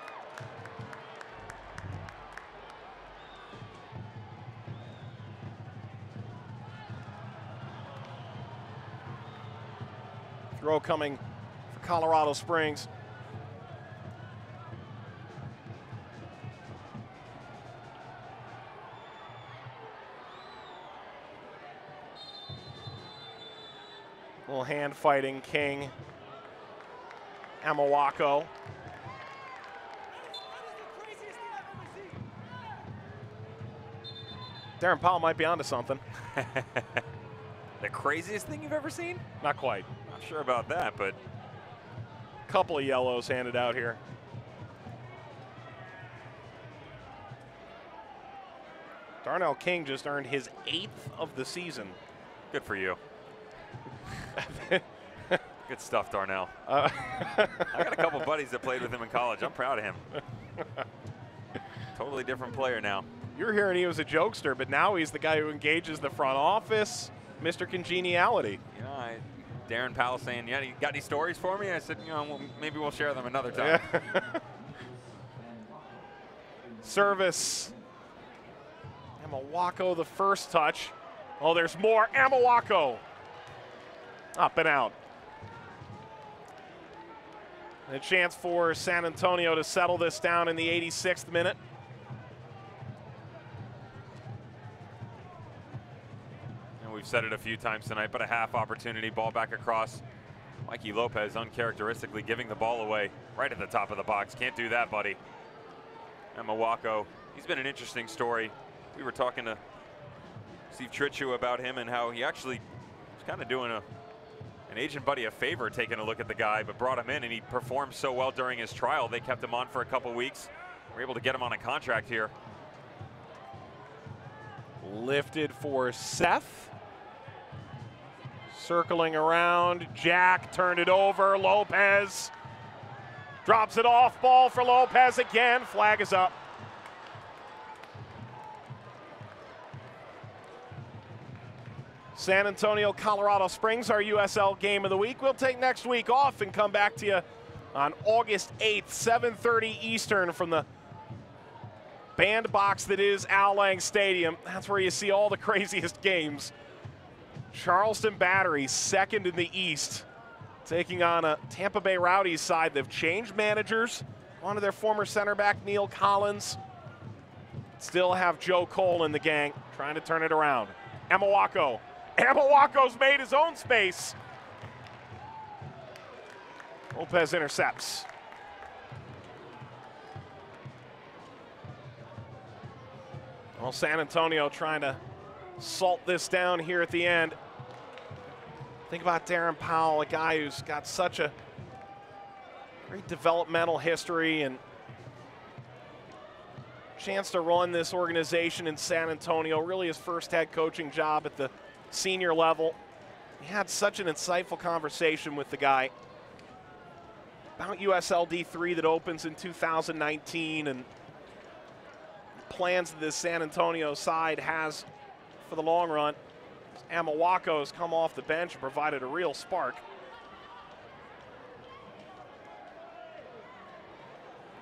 Throw coming for Colorado Springs. Little hand fighting, King. Amawako. Darren Powell might be onto something. The craziest thing you've ever seen? Not quite. Not sure about that, but Couple of yellows handed out here. Darnell King just earned his 8th of the season. good for you. Good stuff, Darnell. I got a couple buddies that played with him in college. I'm proud of him. Totally different player now. You're hearing he was a jokester, but now he's the guy who engages the front office, Mr. Congeniality. You know, Darren Powell saying, yeah, you got any stories for me? I said, you know, well, maybe we'll share them another time. Yeah. Service. Amawako, the first touch. Oh, there's more. Amawako. Up and out. And a chance for San Antonio to settle this down in the 86th minute. And we've said it a few times tonight, but a half opportunity, ball back across. Mikey Lopez uncharacteristically giving the ball away right at the top of the box. Can't do that, buddy. And Amawako, he's been an interesting story. We were talking to Steve Trichu about him and how he actually was kind of doing an agent buddy a favor taking a look at the guy, but brought him in, and he performed so well during his trial. They kept him on for a couple weeks. We're able to get him on a contract here. Lifted for Seth. Circling around. Jack turned it over. Lopez drops it off. Ball for Lopez again. Flag is up. San Antonio, Colorado Springs, our USL game of the week. We'll take next week off and come back to you on August 8th, 7:30 Eastern from the bandbox that is Al Lang Stadium. That's where you see all the craziest games. Charleston Battery, second in the East, taking on a Tampa Bay Rowdies side. They've changed managers. One of their former center back, Neil Collins. Still have Joe Cole in the gang, trying to turn it around. Amawako. Amawako's made his own space. Lopez intercepts. Well, San Antonio trying to salt this down here at the end. Think about Darren Powell, a guy who's got such a great developmental history and chance to run this organization in San Antonio, really his first head coaching job at the senior level. He had such an insightful conversation with the guy about USL D3 that opens in 2019 and plans that the San Antonio side has for the long run. Amawako has come off the bench and provided a real spark.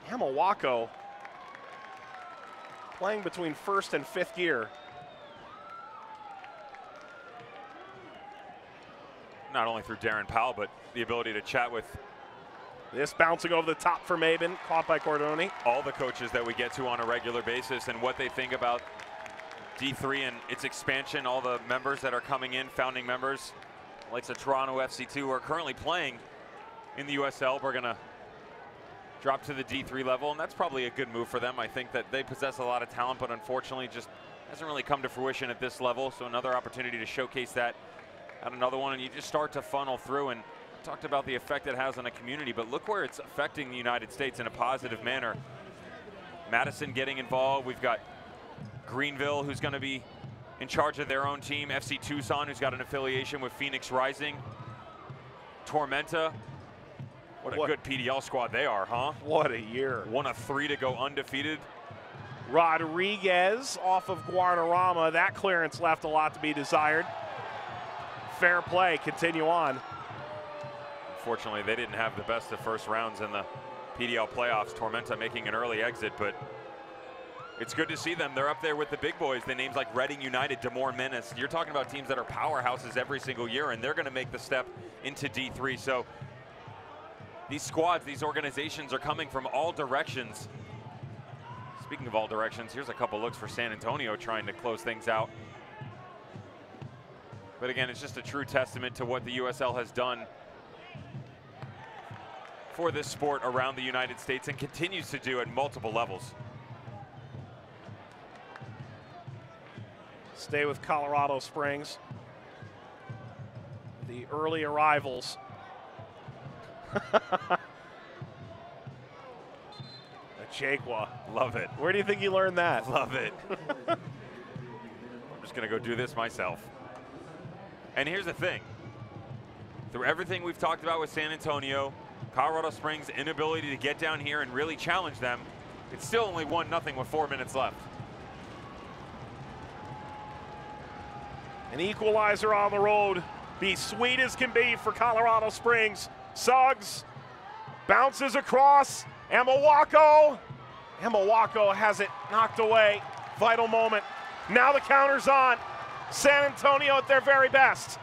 Amawako playing between first and fifth gear. Not only through Darren Powell, but the ability to chat with This bouncing over the top for Maben, caught by Cordoni. all the coaches that we get to on a regular basis and what they think about D3 and its expansion, all the members that are coming in, founding members, like the Toronto FC2 who are currently playing in the USL. We're gonna drop to the D3 level, and that's probably a good move for them. I think that they possess a lot of talent, but unfortunately just hasn't really come to fruition at this level. So another opportunity to showcase that at another one, and you just start to funnel through. And talked about the effect it has on a community, but look where it's affecting the United States in a positive manner. Madison getting involved. We've got Greenville, who's going to be in charge of their own team. FC Tucson, who's got an affiliation with Phoenix Rising. Tormenta. What a good PDL squad they are, huh? What a year. 1 of 3 to go undefeated Rodriguez off of Guadarrama. That clearance left a lot to be desired. Fair play, continue on. Unfortunately, they didn't have the best of first rounds in the PDL playoffs. Tormenta making an early exit, but it's good to see them. They're up there with the big boys. The names like Reading United, Des Moines Menace. You're talking about teams that are powerhouses every single year, and they're going to make the step into D3. So these squads, these organizations are coming from all directions. Speaking of all directions, here's a couple looks for San Antonio trying to close things out. But again, it's just a true testament to what the USL has done for this sport around the United States and continues to do at multiple levels. Stay with Colorado Springs. The early arrivals. Jaqua. Love it. Where do you think you learned that? Love it. I'm just going to go do this myself. And here's the thing. Through everything we've talked about with San Antonio, Colorado Springs' inability to get down here and really challenge them, it's still only 1-0 with 4 minutes left. An equalizer on the road. Be sweet as can be for Colorado Springs. Suggs bounces across. Amawako has it knocked away. Vital moment. Now the counter's on. San Antonio at their very best.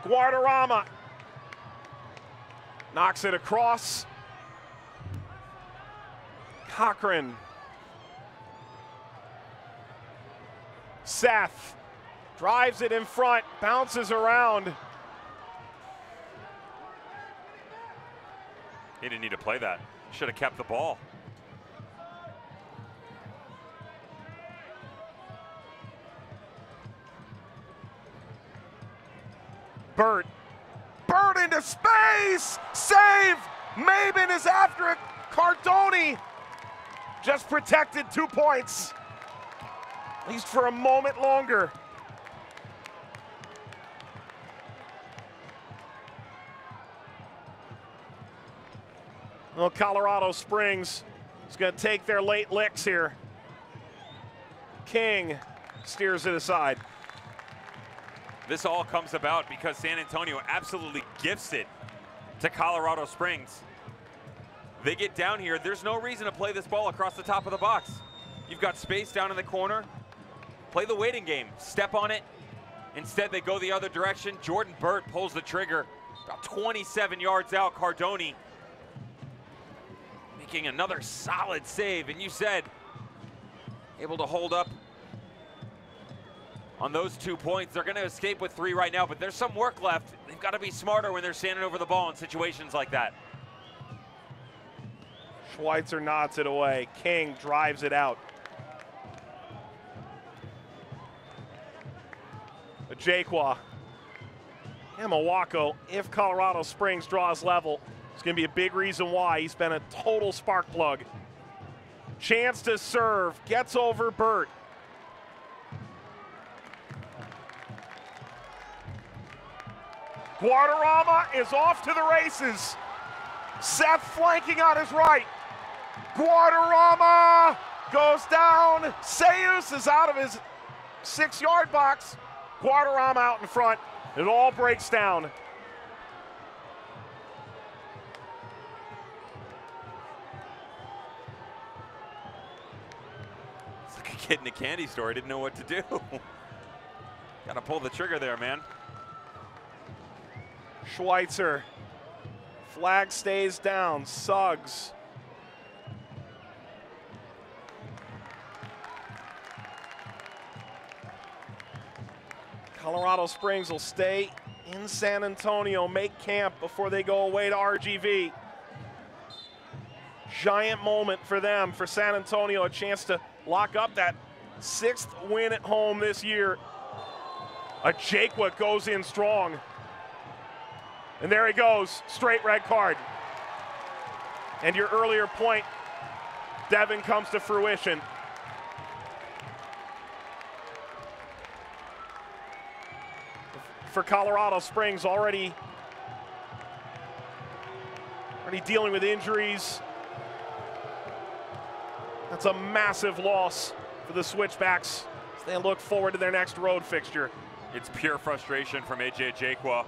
Guadarrama knocks it across. Cochran. Seth drives it in front, bounces around. He didn't need to play that. Should have kept the ball. Burt into space! Save! Maben is after it. Cardoni just protected 2 points. At least for a moment longer. Well, Colorado Springs is going to take their late licks here. King steers it aside. This all comes about because San Antonio absolutely gifts it to Colorado Springs. They get down here. There's no reason to play this ball across the top of the box. You've got space down in the corner. Play the waiting game. Step on it. Instead, they go the other direction. Jordan Burt pulls the trigger. About 27 yards out, Cardoni making another solid save. And you said, able to hold up on those 2 points. They're going to escape with 3 right now, but there's some work left. They've got to be smarter when they're standing over the ball in situations like that. Schweitzer nods it away. King drives it out. Jaqua. Amawako, if Colorado Springs draws level, it's going to be a big reason why. He's been a total spark plug. Chance to serve, gets over Burt. Guadarrama is off to the races. Seth flanking on his right. Guadarrama goes down. Seus is out of his 6-yard box. Guadarrama out in front. It all breaks down. It's like a kid in a candy store. I didn't know what to do. Got to pull the trigger there, man. Schweitzer. Flag stays down. Suggs. Colorado Springs will stay in San Antonio, make camp before they go away to RGV. Giant moment for them, for San Antonio, a chance to lock up that 6th win at home this year. Jaqua goes in strong. And there he goes, straight red card. And your earlier point, Devin, comes to fruition. For Colorado Springs, already dealing with injuries. That's a massive loss for the Switchbacks as they look forward to their next road fixture. It's pure frustration from AJ Jakwa.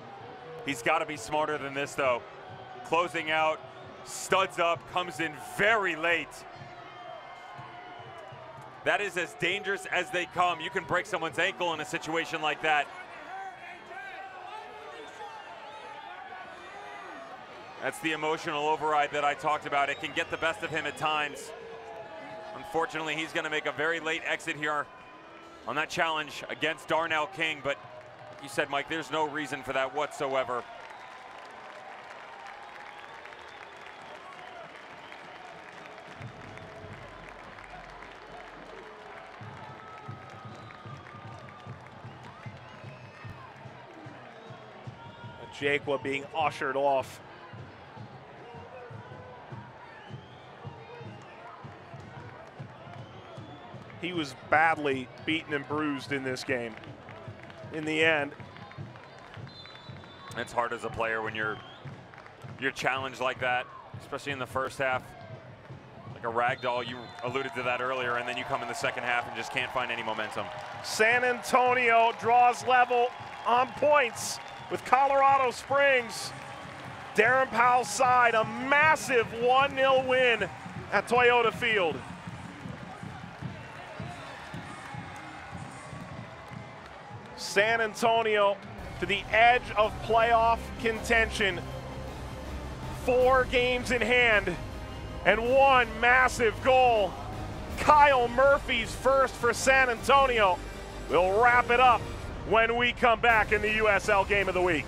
He's got to be smarter than this, though. Closing out, studs up, comes in very late. That is as dangerous as they come. You can break someone's ankle in a situation like that. That's the emotional override that I talked about. It can get the best of him at times. Unfortunately, he's going to make a very late exit here on that challenge against Darnell King, but like you said, Mike, there's no reason for that whatsoever. Jakwa being ushered off. He was badly beaten and bruised in this game. In the end, it's hard as a player when you're challenged like that, especially in the first half. Like a rag doll, you alluded to that earlier, and then you come in the second half and just can't find any momentum. San Antonio draws level on points with Colorado Springs. Darren Powell's side, a massive 1-0 win at Toyota Field. San Antonio to the edge of playoff contention. 4 games in hand and 1 massive goal. Kyle Murphy's first for San Antonio. We'll wrap it up when we come back in the USL Game of the Week.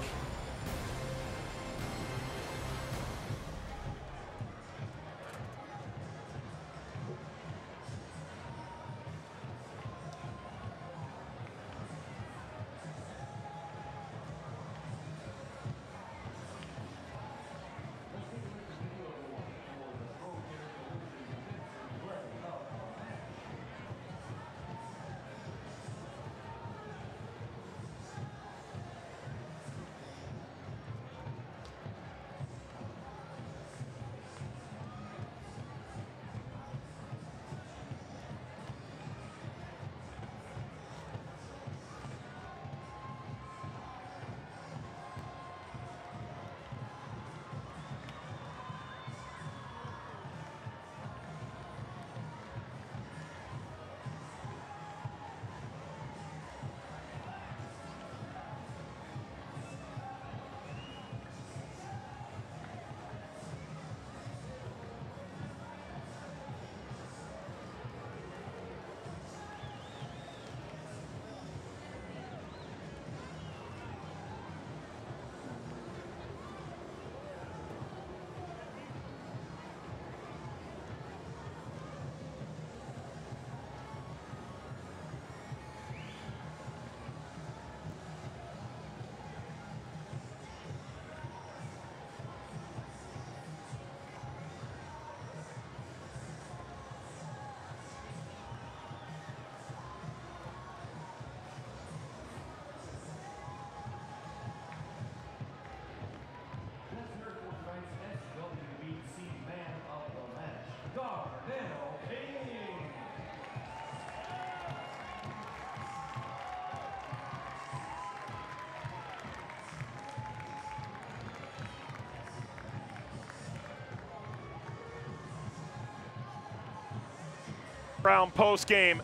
Round post game.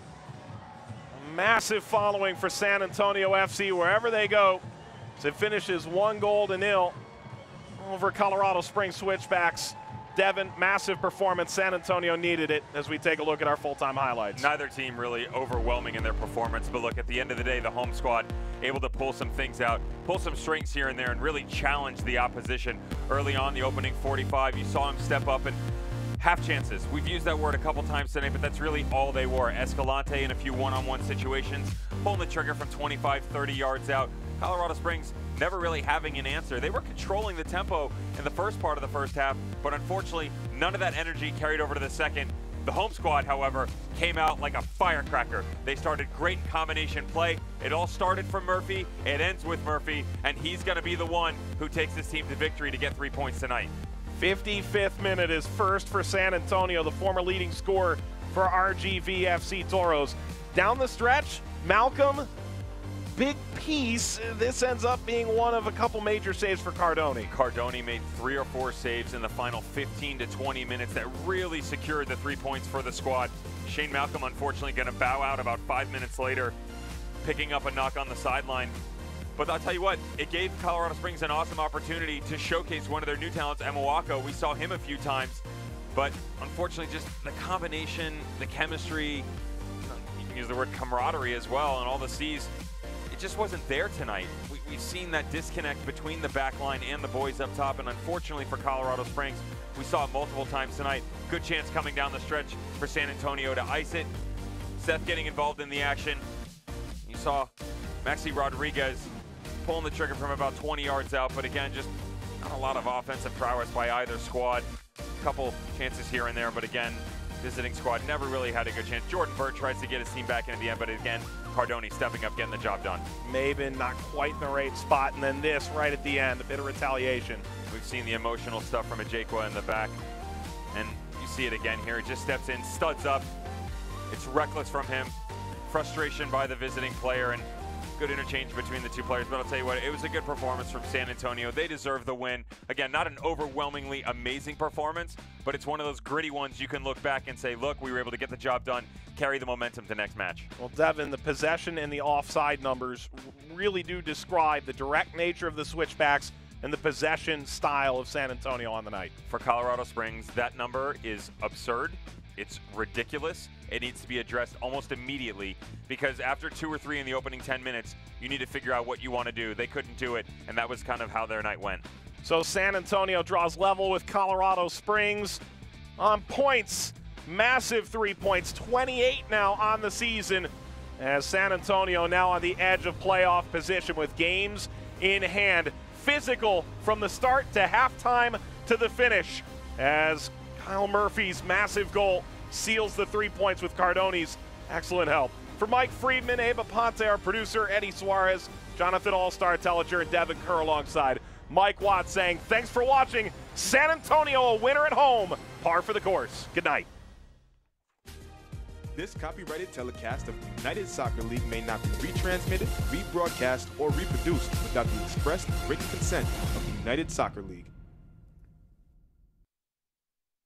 Massive following for San Antonio FC wherever they go. So it finishes 1-0 over Colorado Springs Switchbacks. Devin, massive performance. San Antonio needed it as we take a look at our full-time highlights. Neither team really overwhelming in their performance, but look, at the end of the day, the home squad able to pull some things out, pull some strings here and there, and really challenge the opposition. Early on, the opening 45, you saw him step up and half chances. We've used that word a couple times today, but that's really all they were. Escalante in a few one-on-one situations, pulling the trigger from 25, 30 yards out. Colorado Springs never really having an answer. They were controlling the tempo in the first part of the first half, but unfortunately, none of that energy carried over to the second. The home squad, however, came out like a firecracker. They started great combination play. It all started from Murphy. It ends with Murphy, and he's going to be the one who takes his team to victory to get 3 points tonight. 55th minute is first for San Antonio, the former leading scorer for RGVFC Toros. Down the stretch, Malcolm, big piece. This ends up being one of a couple major saves for Cardoni. Cardoni made 3 or 4 saves in the final 15 to 20 minutes that really secured the 3 points for the squad. Shane Malcolm, unfortunately, going to bow out about 5 minutes later, picking up a knock on the sideline. But I'll tell you what, it gave Colorado Springs an awesome opportunity to showcase one of their new talents, Emawako. We saw him a few times, but unfortunately just the combination, the chemistry, you can use the word camaraderie as well, and all the C's, it just wasn't there tonight. We've seen that disconnect between the back line and the boys up top, and unfortunately for Colorado Springs, we saw it multiple times tonight. Good chance coming down the stretch for San Antonio to ice it. Seth getting involved in the action. You saw Maxi Rodriguez pulling the trigger from about 20 yards out, but again, just not a lot of offensive prowess by either squad. A couple chances here and there, but again, visiting squad never really had a good chance. Jordan Bird tries to get his team back into the end, but again, Cardoni stepping up, getting the job done. Maben not quite in the right spot, and then this right at the end, a bit of retaliation. We've seen the emotional stuff from Ajekwa in the back, and you see it again here. He just steps in, studs up. It's reckless from him. Frustration by the visiting player, and good interchange between the two players. But I'll tell you what, it was a good performance from San Antonio. They deserve the win. Again, not an overwhelmingly amazing performance, but it's one of those gritty ones you can look back and say, look, we were able to get the job done, carry the momentum to next match. Well, Devin, the possession and the offside numbers really do describe the direct nature of the Switchbacks and the possession style of San Antonio on the night. For Colorado Springs, that number is absurd. It's ridiculous. It needs to be addressed almost immediately, because after 2 or 3 in the opening 10 minutes, you need to figure out what you want to do. They couldn't do it, and that was kind of how their night went. So San Antonio draws level with Colorado Springs on points. Massive 3 points, 28 now on the season, as San Antonio now on the edge of playoff position with games in hand. Physical from the start to halftime to the finish, as Kyle Murphy's massive goal seals the 3 points with Cardoni's excellent help. For Mike Friedman, Ava Ponte, our producer, Eddie Suarez, Jonathan All-Star Telliger, and Devin Kerr alongside Mike Watts saying thanks for watching. San Antonio a winner at home, par for the course. Good night. This copyrighted telecast of the United Soccer League may not be retransmitted, rebroadcast, or reproduced without the express written consent of the United Soccer League.